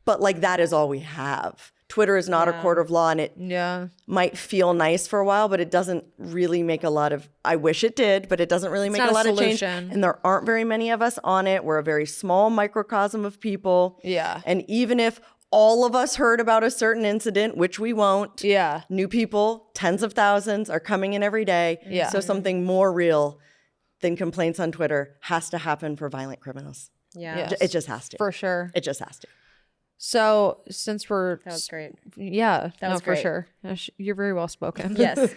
But like that is all we have. Twitter is not a Yeah. court of law, and it Yeah. might feel nice for a while, but it doesn't really make a lot of, I wish it did, but it doesn't really make not a a lot of change. solution. And there aren't very many of us on it. We're a very small microcosm of people. Yeah. And even if all of us heard about a certain incident, which we won't, Yeah. new people, tens of thousands, are coming in every day. Yeah. So something more real than complaints on Twitter has to happen for violent criminals. yeah. Yeah. It just has to. For sure. It just has to. So since we're That was great. yeah, That no, was for great. sure. You're very well spoken. Yes.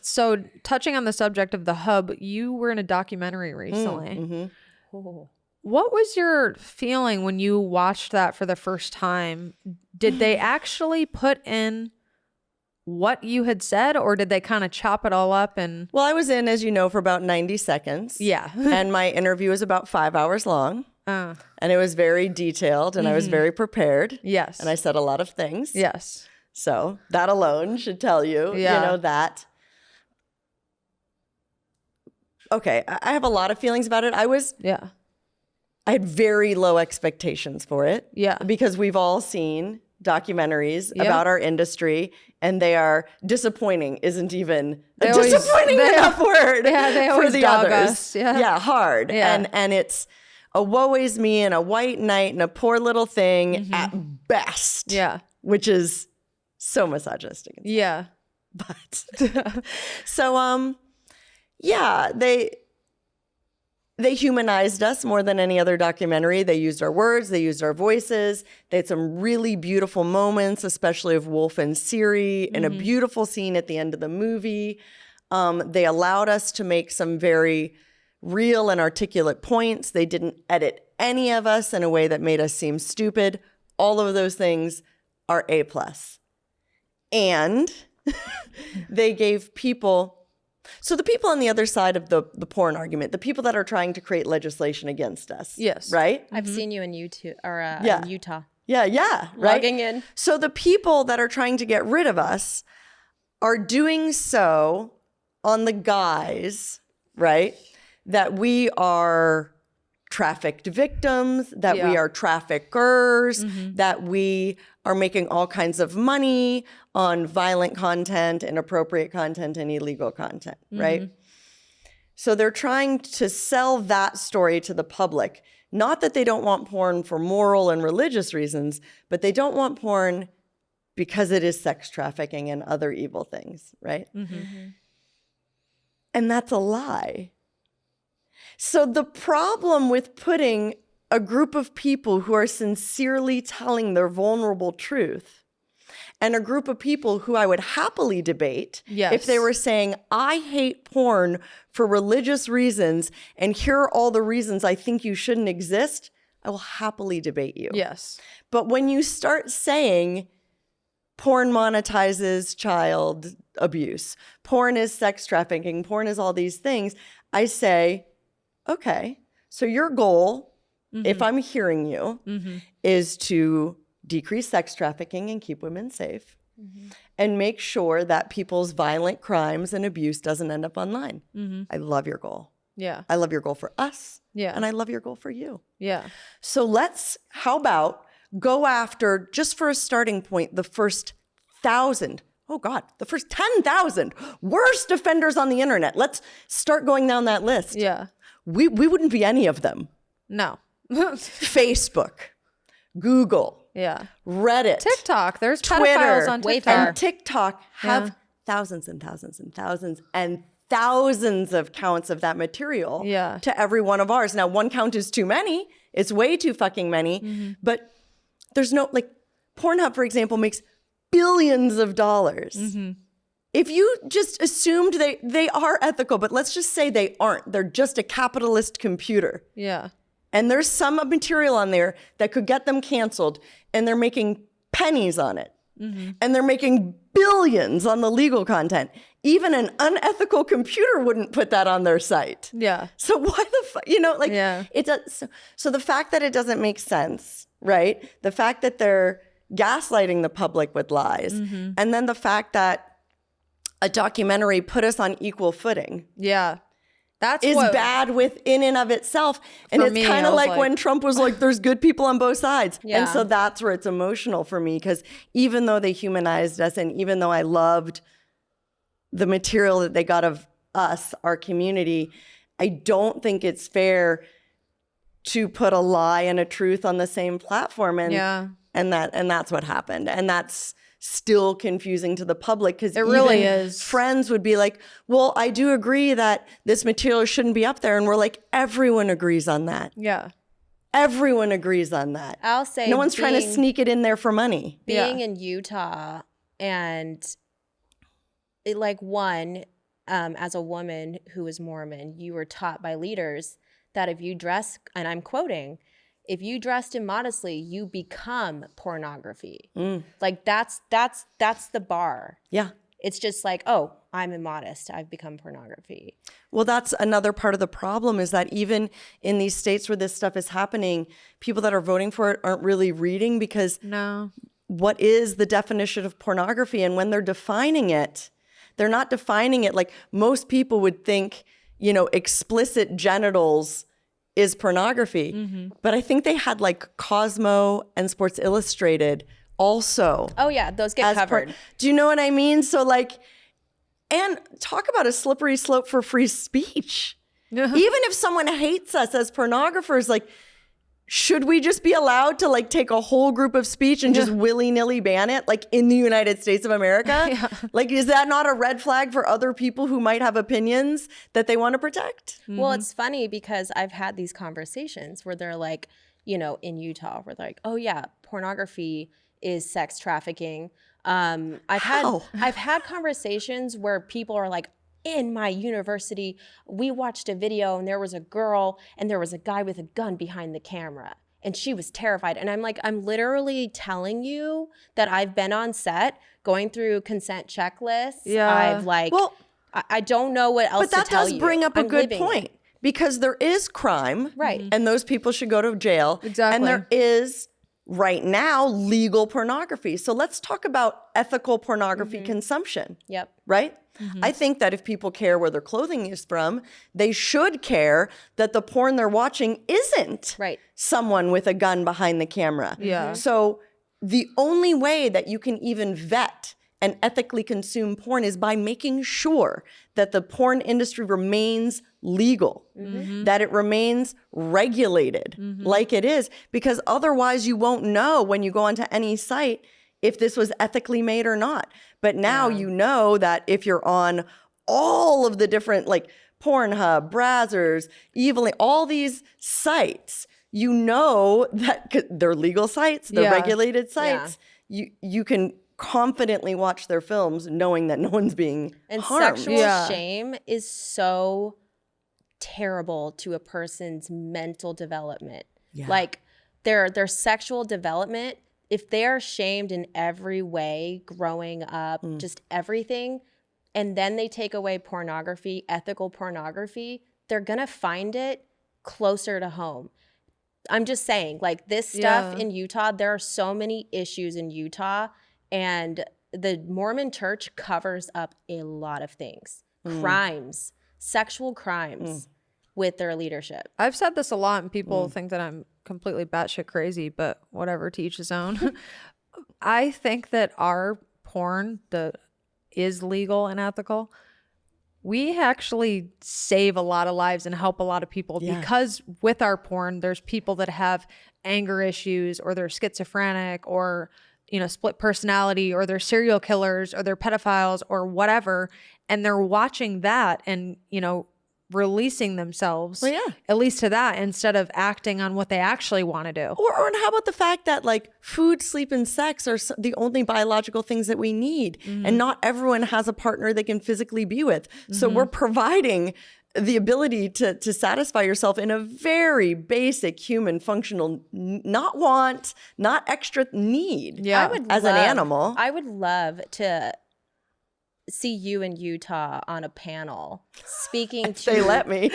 So touching on the subject of the hub, you were in a documentary recently. Mm-hmm. Oh. What was your feeling when you watched that for the first time? Did they actually put in what you had said, or did they kind of chop it all up and Well, I was in, as you know, for about 90 seconds. yeah. And my interview was about 5 hours long. Uh, And it was very detailed, and I was very prepared. yes. And I said a lot of things. yes. So that alone should tell you, Yeah. that. Okay, I have a lot of feelings about it. Yeah. I had very low expectations for it. Yeah. Because we've all seen documentaries Yeah. about our industry, and they are disappointing. Isn't even They a always- disappointing they- enough word Yeah, they for always the dog others. us. Yeah. Hard. Yeah. And it's a woe is me and a white knight and a poor little thing at best. Mm-hmm. Yeah. Which is so misogynistic. Yeah. But so yeah, they humanized us more than any other documentary. They used our words, they used our voices. They had some really beautiful moments, especially of Wolf and Siri, and a beautiful scene at the end of the movie. They allowed us to make some very real and articulate points. They didn't edit any of us in a way that made us seem stupid. All of those things are A+. And they gave people, so the people on the other side of the porn argument, the people that are trying to create legislation against us. Yes. Right? I've seen you in YouTube or Yeah. in Utah. right? Logging in. So the people that are trying to get rid of us are doing so on the guise, right, that we are trafficked victims, that we are traffickers, that we are making all kinds of money on violent content, inappropriate content, and illegal content, right? So they're trying to sell that story to the public. Not that they don't want porn for moral and religious reasons, but they don't want porn because it is sex trafficking and other evil things, right? And that's a lie. So the problem with putting a group of people who are sincerely telling their vulnerable truth and a group of people who I would happily debate if they were saying, I hate porn for religious reasons and here are all the reasons I think you shouldn't exist, I will happily debate you. Yes. But when you start saying porn monetizes child abuse, porn is sex trafficking, porn is all these things, I say, okay, so your goal, if I'm hearing you, is to decrease sex trafficking and keep women safe and make sure that people's violent crimes and abuse doesn't end up online. I love your goal. Yeah. I love your goal for us. Yeah. And I love your goal for you. Yeah. So how about go after, just for a starting point, the first 1,000, the first 10,000 worst offenders on the internet. Let's start going down that list. Yeah. We wouldn't be any of them. No. Facebook, Google, Reddit, TikTok. There's Twitter, pedophiles on TikTok. and TikTok have thousands and thousands and thousands and thousands of counts of that material to every one of ours. Now, one count is too many. It's way too fucking many. But there's no, like, Pornhub, for example, makes billions of dollars. If you just assumed they are ethical, but let's just say they aren't. They're just a capitalist computer. Yeah. And there's some material on there that could get them canceled, and they're making pennies on it. And they're making billions on the legal content. Even an unethical computer wouldn't put that on their site. Yeah. So why the fuck, it does. So the fact that it doesn't make sense, right? The fact that they're gaslighting the public with lies, and then the fact that a documentary put us on equal footing. Yeah. That's is bad in and of itself. And it's kind of like when Trump was like, there's good people on both sides. And so that's where it's emotional for me, because even though they humanized us and even though I loved the material that they got of us, our community, I don't think it's fair to put a lie and a truth on the same platform. And that's what happened. And that's still confusing to the public, because it really is. Friends would be like, well, I do agree that this material shouldn't be up there. And we're like, everyone agrees on that. Yeah. Everyone agrees on that. I'll say no one's trying to sneak it in there for money. Being in Utah and as a woman who is Mormon, you were taught by leaders that if you dress, and I'm quoting, if you dressed immodestly, you become pornography. Like that's the bar. Yeah. It's just like, oh, I'm immodest, I've become pornography. Well, that's another part of the problem, is that even in these states where this stuff is happening, people that are voting for it aren't really reading, because what is the definition of pornography? And when they're defining it, they're not defining it like most people would think, explicit genitals is pornography. But I think they had like Cosmo and Sports Illustrated also. Oh yeah, those get covered. Do you know what I mean? So and talk about a slippery slope for free speech. Even if someone hates us as pornographers, should we just be allowed to take a whole group of speech and just willy-nilly ban it in the United States of America? Is that not a red flag for other people who might have opinions that they want to protect? Well, it's funny because I've had these conversations where they're like, in Utah, where they're like, oh yeah, pornography is sex trafficking. I've had conversations where people are like, in my university, we watched a video and there was a girl and there was a guy with a gun behind the camera and she was terrified. And I'm like, I'm literally telling you that I've been on set going through consent checklists. I've I don't know what else to tell you. But that does bring up a good point, because there is crime. Right. And those people should go to jail. Exactly. And there is right now legal pornography. So let's talk about ethical pornography consumption. Yep. Right? I think that if people care where their clothing is from, they should care that the porn they're watching isn't someone with a gun behind the camera. Yeah. So the only way that you can even vet and ethically consume porn is by making sure that the porn industry remains legal, that it remains regulated like it is, because otherwise you won't know when you go onto any site if this was ethically made or not. But now you know that if you're on all of the different like Pornhub, Brazzers, Evilly, all these sites, you know that they're legal sites, they're regulated sites. You can confidently watch their films knowing that no one's being harmed. Sexual shame is so terrible to a person's mental development. Like their sexual development, if they're shamed in every way growing up, just everything, and then they take away pornography, ethical pornography, they're gonna find it closer to home. I'm just saying, like this stuff in Utah, there are so many issues in Utah, and the Mormon church covers up a lot of things. Crimes, sexual crimes with their leadership. I've said this a lot, and people think that I'm completely batshit crazy, but whatever, to each his own. I think that our porn that is legal and ethical, we actually save a lot of lives and help a lot of people because with our porn, there's people that have anger issues, or they're schizophrenic, or split personality, or they're serial killers, or they're pedophiles, or whatever, and they're watching that and releasing themselves, at least to that, instead of acting on what they actually want to do. Or how about the fact that like food, sleep, and sex are the only biological things that we need, and not everyone has a partner they can physically be with. So we're providing the ability to satisfy yourself in a very basic human functional, not want, not extra need. An animal. I would love to see you in Utah on a panel speaking to. They let me.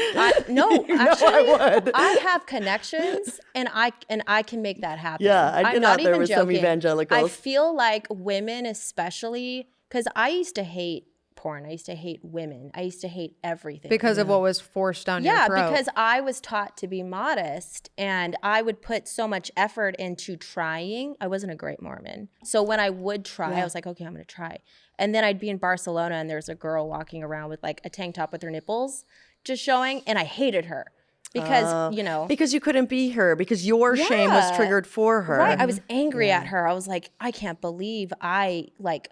No, you actually, I would. I have connections, and I can make that happen. Yeah, I've been out there with joking. some evangelicals. I feel like women, especially, because I used to hate porn. I used to hate women. I used to hate everything because of what was forced down your throat. Yeah, because I was taught to be modest, and I would put so much effort into trying. I wasn't a great Mormon, so when I would try, I was like, okay, I'm gonna try. And then I'd be in Barcelona, and there's a girl walking around with like a tank top with her nipples just showing, and I hated her because because you couldn't be her, because your shame was triggered for her. Right, I was angry at her. I was like, I can't believe I like.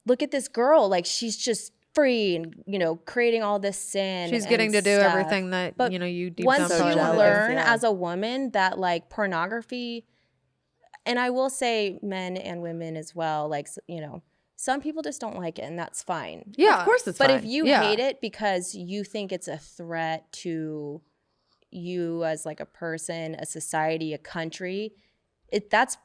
Look at this girl, like she's just free and creating all this sin. She's getting to do everything that you deep once down you jealous. learn as a woman that like pornography, and I will say men and women as well, like some people just don't like it, and that's fine. Yeah, of course it's fine. But if you hate it because you think it's a threat to you as like a person, a society, a country, that's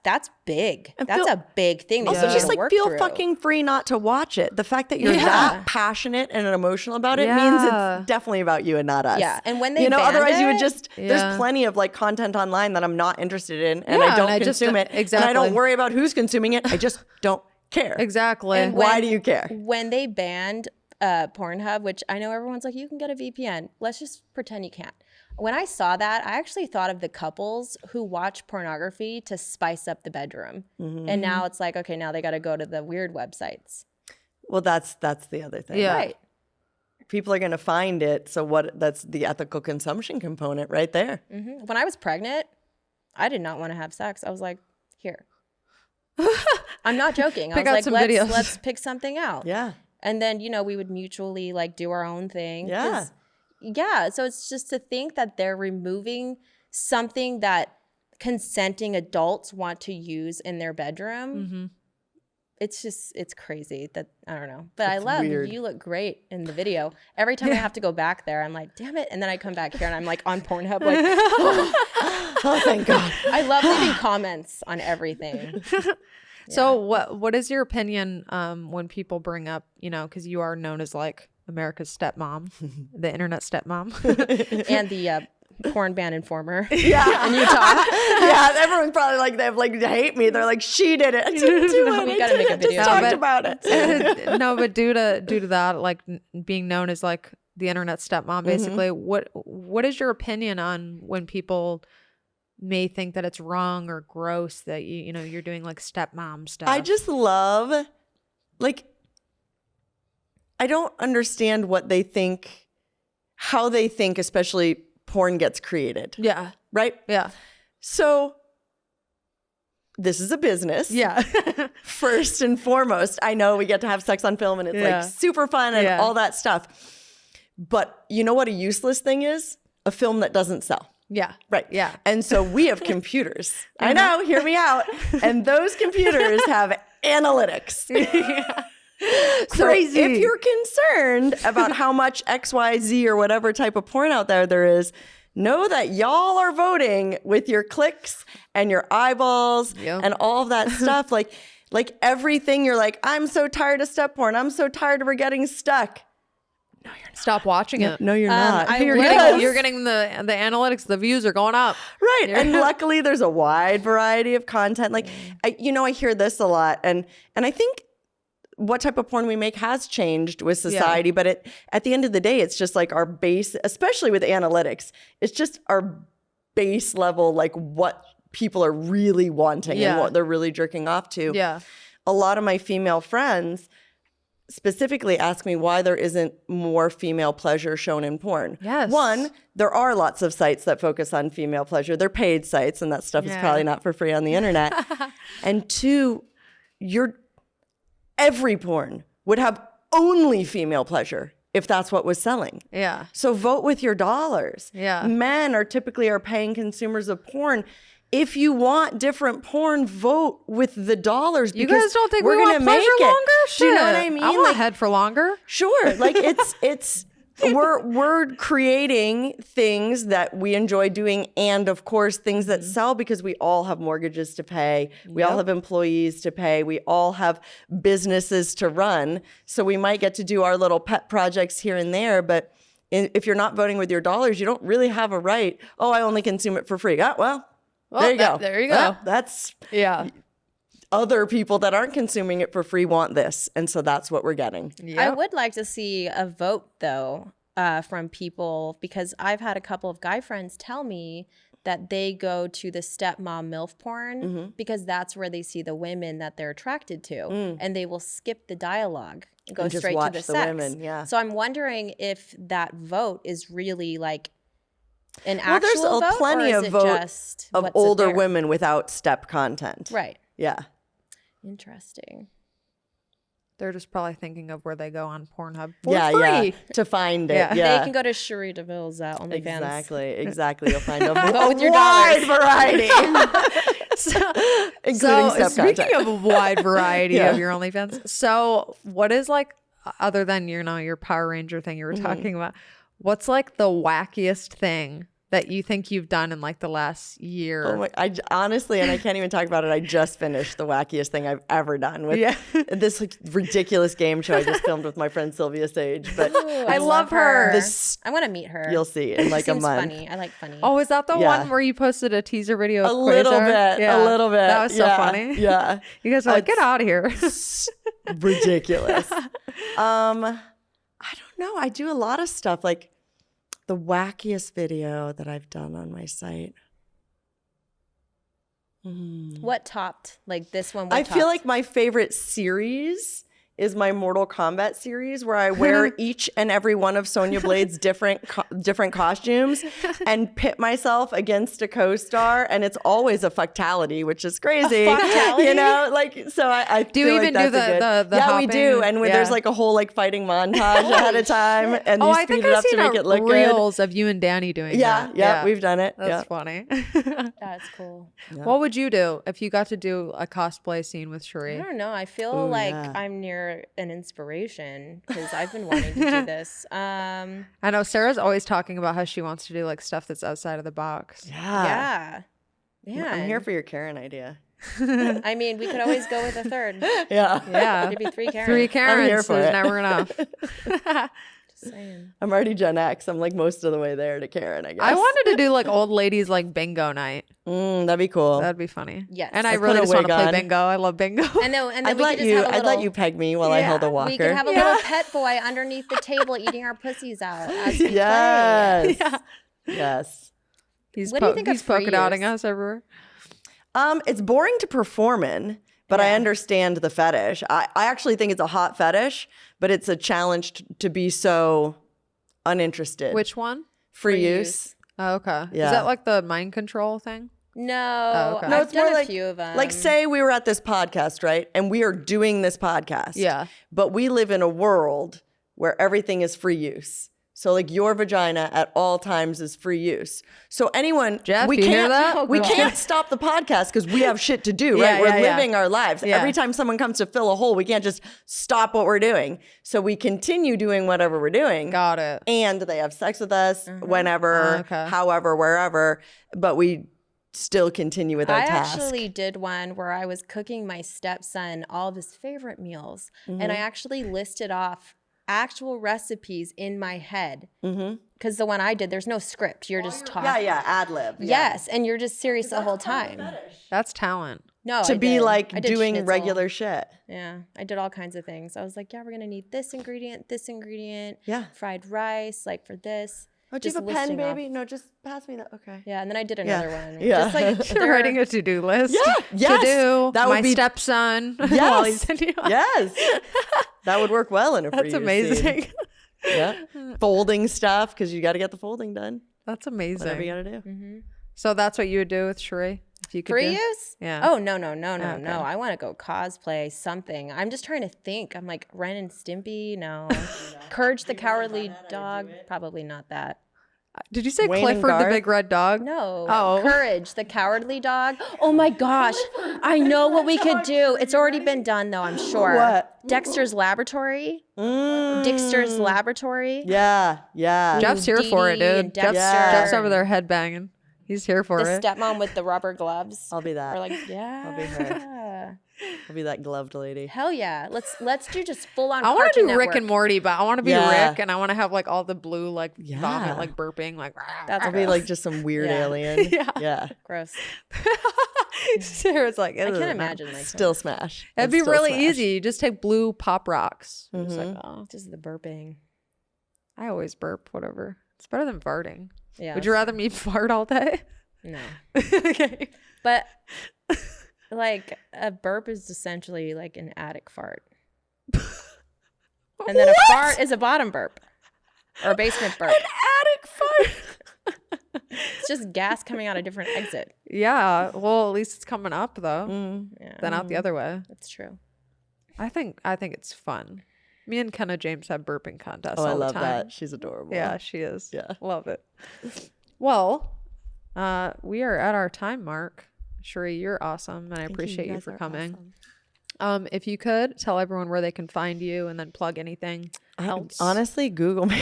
big. That's a big thing. Also, just like feel fucking free not to watch it. The fact that you're that passionate and emotional about it means it's definitely about you and not us. Yeah, and when they otherwise you would just there's plenty of like content online that I'm not interested in, and I don't consume it. Exactly. And I don't worry about who's consuming it. I just don't care. Exactly. And why do you care? When they banned Pornhub, which I know everyone's like, you can get a VPN. Let's just pretend you can't. When I saw that, I actually thought of the couples who watch pornography to spice up the bedroom. And now it's like, okay, now they got to go to the weird websites. Well, that's the other thing. Yeah. Right. People are going to find it. So that's the ethical consumption component right there. When I was pregnant, I did not want to have sex. I was like, here. I'm not joking. I was like, let's pick something out. Yeah. And then, we would mutually like do our own thing. Yeah. Yeah, so it's just to think that they're removing something that consenting adults want to use in their bedroom. It's crazy that, I don't know. But I love, you look great in the video. Every time I have to go back there, I'm like, damn it. And then I come back here and I'm like on Pornhub, like, oh, thank God. I love leaving comments on everything. So what is your opinion when people bring up, because you are known as like America's stepmom, the internet stepmom. And the porn ban informer. Yeah. In Utah. Yeah, everyone's probably like, they hate me. They're like, she did it. I didn't do it. We gotta make a video. Just talked about it. No, but due to that, like being known as like the internet stepmom, basically, what is your opinion on when people may think that it's wrong or gross that you know you're doing like stepmom stuff? I just love, like, I don't understand what they think, how they think, especially porn gets created. Yeah. Right? Yeah. So this is a business. Yeah. First and foremost, I know we get to have sex on film and it's like super fun and all that stuff. But you know what a useless thing is? A film that doesn't sell. Yeah. Right. Yeah. And so we have computers. I know, hear me out. And those computers have analytics. So Crazy. if you're concerned about how much XYZ or whatever type of porn out there is, know that y'all are voting with your clicks and your eyeballs and all of that stuff. Like everything, you're like, I'm so tired of step porn. I'm so tired of her getting stuck. No, you're not. Stop watching it. No, you're not. You're getting the analytics. The views are going up. Right. And luckily there's a wide variety of content. Like, I hear this a lot. And I think what type of porn we make has changed with society. But at the end of the day, it's just like our base, especially with analytics, it's just our base level, like what people are really wanting and what they're really jerking off to. Yeah. A lot of my female friends specifically ask me why there isn't more female pleasure shown in porn. Yes. One, there are lots of sites that focus on female pleasure. They're paid sites, and that stuff is probably not for free on the internet. And two, every porn would have only female pleasure if that's what was selling. Yeah. So vote with your dollars. Yeah. Men are typically paying consumers of porn. If you want different porn, vote with the dollars. You guys don't think we're gonna want pleasure make it longer? Do you know what I mean? I want head for longer. Sure. Like it's we're creating things that we enjoy doing, and of course things that sell, because we all have mortgages to pay, we all have employees to pay, we all have businesses to run. So we might get to do our little pet projects here and there, but if you're not voting with your dollars, you don't really have a right. Oh, I only consume it for free. Well, there you go. There you go. That's other people that aren't consuming it for free want this. And so that's what we're getting. Yep. I would like to see a vote, though, from people, because I've had a couple of guy friends tell me that they go to the stepmom MILF porn because that's where they see the women that they're attracted to. And they will skip the dialogue and go just straight watch to the the sex. women, yeah. So I'm wondering if that vote is really like an Well, there's actual vote, plenty or of is it vote just of what's older there? women without step content. Right. Yeah. Interesting. They're just probably thinking of where they go on Pornhub for Yeah, free. to find it. Yeah. Yeah. They can go to Cherie DeVille's OnlyFans. Exactly. You'll find a with your wide dollars. variety. Including step speaking content. of a wide variety of your OnlyFans, so what is like, other than your Power Ranger thing you were talking about, what's like the wackiest thing that you think you've done in like the last year? Oh my, honestly, and I can't even talk about it. I just finished the wackiest thing I've ever done with this like ridiculous game show I just filmed with my friend Sylvia Sage. But I love her. I want to meet her. You'll see in like a Seems month. funny. I like funny. Oh, is that the one where you posted a teser video of A little Quasar? bit. A little bit. That was so funny. Yeah. You guys are like, get out of here. Ridiculous. I don't know. I do a lot of stuff. Like the wackiest video that I've done on my site. What topped? Like this one? I feel like my favorite series is my Mortal Kombat series, where I wear each and every one of Sonya Blade's different costumes and pit myself against a co-star, and it's always a fucktality, which is crazy. You know, like, so I Do you feel even like do that's the yeah, hopping? we do, and when there's like a whole like fighting montage ahead of time, and you I speed think it I've up to seen make it look good. reels of you and Danny doing that. Yeah, we've done it. That's funny. That's cool. What would you do if you got to do a cosplay scene with I Cherie? don't know. I feel like I'm near an inspiration because I've been wanting to do this. I know Sarah's always talking about how she wants to do like stuff that's outside of the box. Yeah. I'm here for your Karen idea. I mean, we could always go with a third. Yeah. Yeah. There'd be 3 Karens. 3 Karens here for is it. never enough. Just Saying. I'm already Gen X. I'm like most of the way there to Karen, I guess. I wanted to do like old ladies like bingo night. That'd be cool. That'd be funny. Yes. And I I'd really put a just want to wig play on. bingo. I love bingo. I know. And then I'd we let could just have a I'd little, let you peg me while I held a walker. we could have a little pet boy underneath the table eating our pussies out as we Yes. play. Yeah. Yes. What do you think of he's free polka dotting use? us everywhere. It's boring to perform in, but I understand the fetish. I actually think it's a hot fetish, but it's a challenge to be so uninterested. Which one? Free use. Oh, okay. Yeah. Is that like the mind control thing? No. Oh, okay. No, I've it's more done a like, few of them. like say we were at this podcast, right? And we are doing this podcast. Yeah. But we live in a world where everything is free use. So like your vagina at all times is free use. So anyone, Jeff, we you hear can't, that? we Oh, can't stop the podcast because we have shit to do, Yeah, right? We're yeah. living our lives. Yeah. Every time someone comes to fill a hole, we can't just stop what we're doing. So we continue doing whatever we're doing. Got it. And they have sex with us whenever, Okay. however, wherever, but we still continue with our I task. actually did one where I was cooking my stepson all of his favorite meals. And I actually listed off actual recipes in my head. Because the one I did, there's no script. You're just talking. Yeah, ad lib. Yes. And you're just serious the whole time. That's talent. No, To I be did. like I did doing schnitzel. regular shit. Yeah, I did all kinds of things. I was like, yeah, we're going to need this ingredient, Yeah. fried rice, like for this. Oh, do you Just have a pen, listing off. baby? No, just pass me that. Okay. Yeah, and then I did another one. Yeah. Just like You're writing a to-do list. Yeah. Yes. To do. That would my be- stepson. While Yes. he's in Yes. That would work well in a free That's use amazing. scene. Yeah. Folding stuff because you got to get the folding done. That's amazing. Whatever you got to do. So that's what you would do with Cherie? If you could free do? use? Yeah. Oh, no. Okay. I want to go cosplay something. I'm just trying to think. I'm like, Ren and Stimpy? No. Courage the Cowardly Dog? Probably not that. Did you say Wayne and Clifford the Garth? big red dog? No. Oh. Courage the Cowardly Dog? Oh my gosh. I know what we could do. It's already been done though, I'm sure. What? Dexter's Laboratory? Dexter's Laboratory? Yeah. Yeah. Jeff's here for it, Dee Dee dude. and Jeff's, Dexter. Jeff's over there headbanging. He's here for The it. stepmom with the rubber gloves. I'll be that. Or like, yeah. be her. I'll be that gloved lady. Hell yeah. Let's do just full on I want to Cartoon do Rick Network. and Morty, but I want to be Yeah. Rick, and I want to have like all the blue like Yeah. vomit, like burping, like. That's I'll be like just some weird Yeah. alien. Yeah. Yeah. gross. Sarah's like, I "Ugh, can't no." imagine like Still smash. It'd I'd be still really smash. easy. You just take blue pop rocks. Just like, oh, just the burping. I always burp. Whatever. It's better than farting. Yeah. Would you rather me fart all day? No. Okay. But like a burp is essentially like an attic fart. And then a fart is a bottom burp or a basement burp. Attic fart. It's just gas coming out a different exit. Yeah. Well, at least it's coming up though, Yeah, then out the other way. that's true. I think it's fun. Me and Kenna James have burping contests Oh, I all love the time. that. She's adorable. Yeah, she is. Yeah. Love it. Well, we are at our time mark. Cherie, you're awesome, and I appreciate you guys for are coming. awesome. If you could tell everyone where they can find you, and then plug anything else. Honestly, Google me.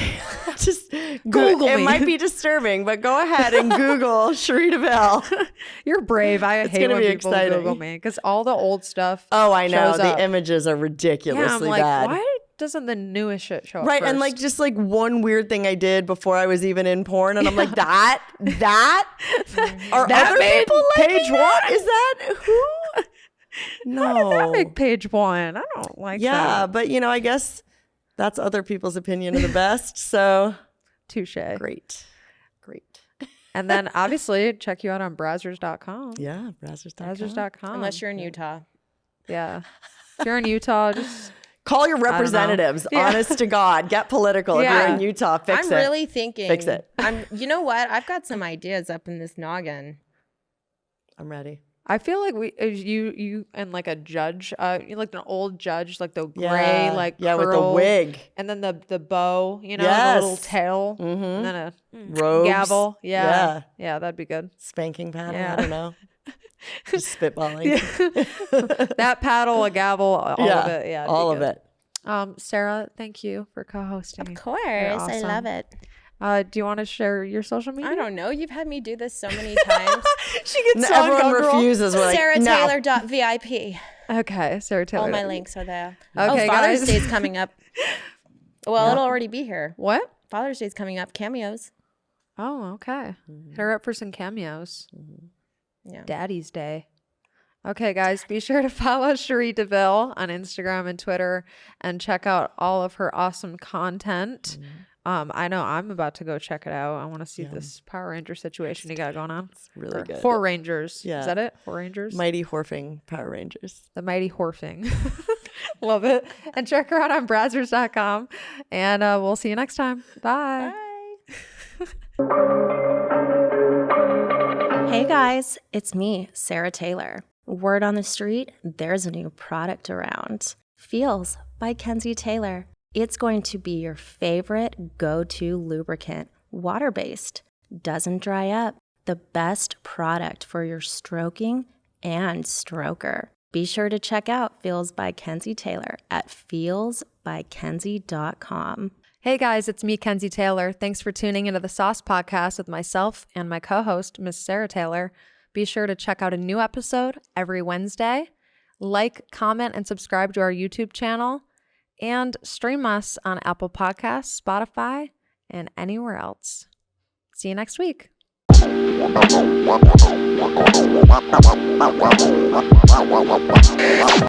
Just Google It me. might be disturbing, but go ahead and Google Cherie DeVille. You're brave. I hate gonna when be people exciting. Google me because all the old stuff. Oh, I know. shows The up. images are ridiculously Yeah, I'm like, bad. why doesn't the newest shit show up Right, first? and like just like one weird thing I did before I was even in porn, and I'm like, that are That other made people liking page that? one? Is that who? No, that make page one. I don't like yeah, that. but you know, I guess that's other people's opinion of the best. So Touche. great. And then obviously check you out on browsers.com. Yeah, browsers.com. Browsers.com. Unless you're in Utah. Yeah. If you're in Utah, just Call your representatives. Yeah. Honest to God, get political. If Yeah. you're in Utah, fix I'm it. really thinking. Fix it. You know what? I've got some ideas up in this noggin. I'm ready. I feel like you and like a judge, you like an old judge, like the gray, Yeah, like yeah, with the curl, wig, and then the bow, you know, Yes. the little tail, Mhm. and then a robes, gavel. Yeah. Yeah. Yeah, that'd be good. spanking paddle. Yeah. I don't know. Just spitballing. That paddle, a gavel, all of it. Yeah, it'd be all of good. it. Sarah, thank you for co-hosting. Of course. awesome. I love it. Do you want to share your social media? I don't know. You've had me do this so many times. She gets so Everyone uncomfortable. refuses. We're like, no. SarahTaylor.vip. Okay, Sarah Taylor. All my links are there. Okay, Father's guys. Day's coming up. Well, it'll already be here. What? Father's Day's coming up. Cameos. Oh, okay. Hit her up for some cameos. Yeah. Daddy's Day. Okay, guys, be sure to follow Cherie DeVille on Instagram and Twitter and check out all of her awesome content. I know I'm about to go check it out. I want to see this Power Ranger situation you got going on. It's really good. Whore Rangers. Yeah. Is that it? Whore Rangers? Mighty Horfing Power Rangers. The Mighty Horfing. Love it. And check her out on Brazzers.com. And we'll see you next time. Bye. Hey guys, it's me, Sarah Taylor. Word on the street, there's a new product around. FEELZ by Kenzie Taylor. It's going to be your favorite go-to lubricant, water-based, doesn't dry up. The best product for your stroking and stroker. Be sure to check out FEELZ by Kenzie Taylor at feelzbykenzie.com. Hey guys, it's me, Kenzie Taylor. Thanks for tuning into the Sauce Podcast with myself and my co-host, Miss Sarah Taylor. Be sure to check out a new episode every Wednesday. Like, comment, and subscribe to our YouTube channel. And stream us on Apple Podcasts, Spotify, and anywhere else. See you next week.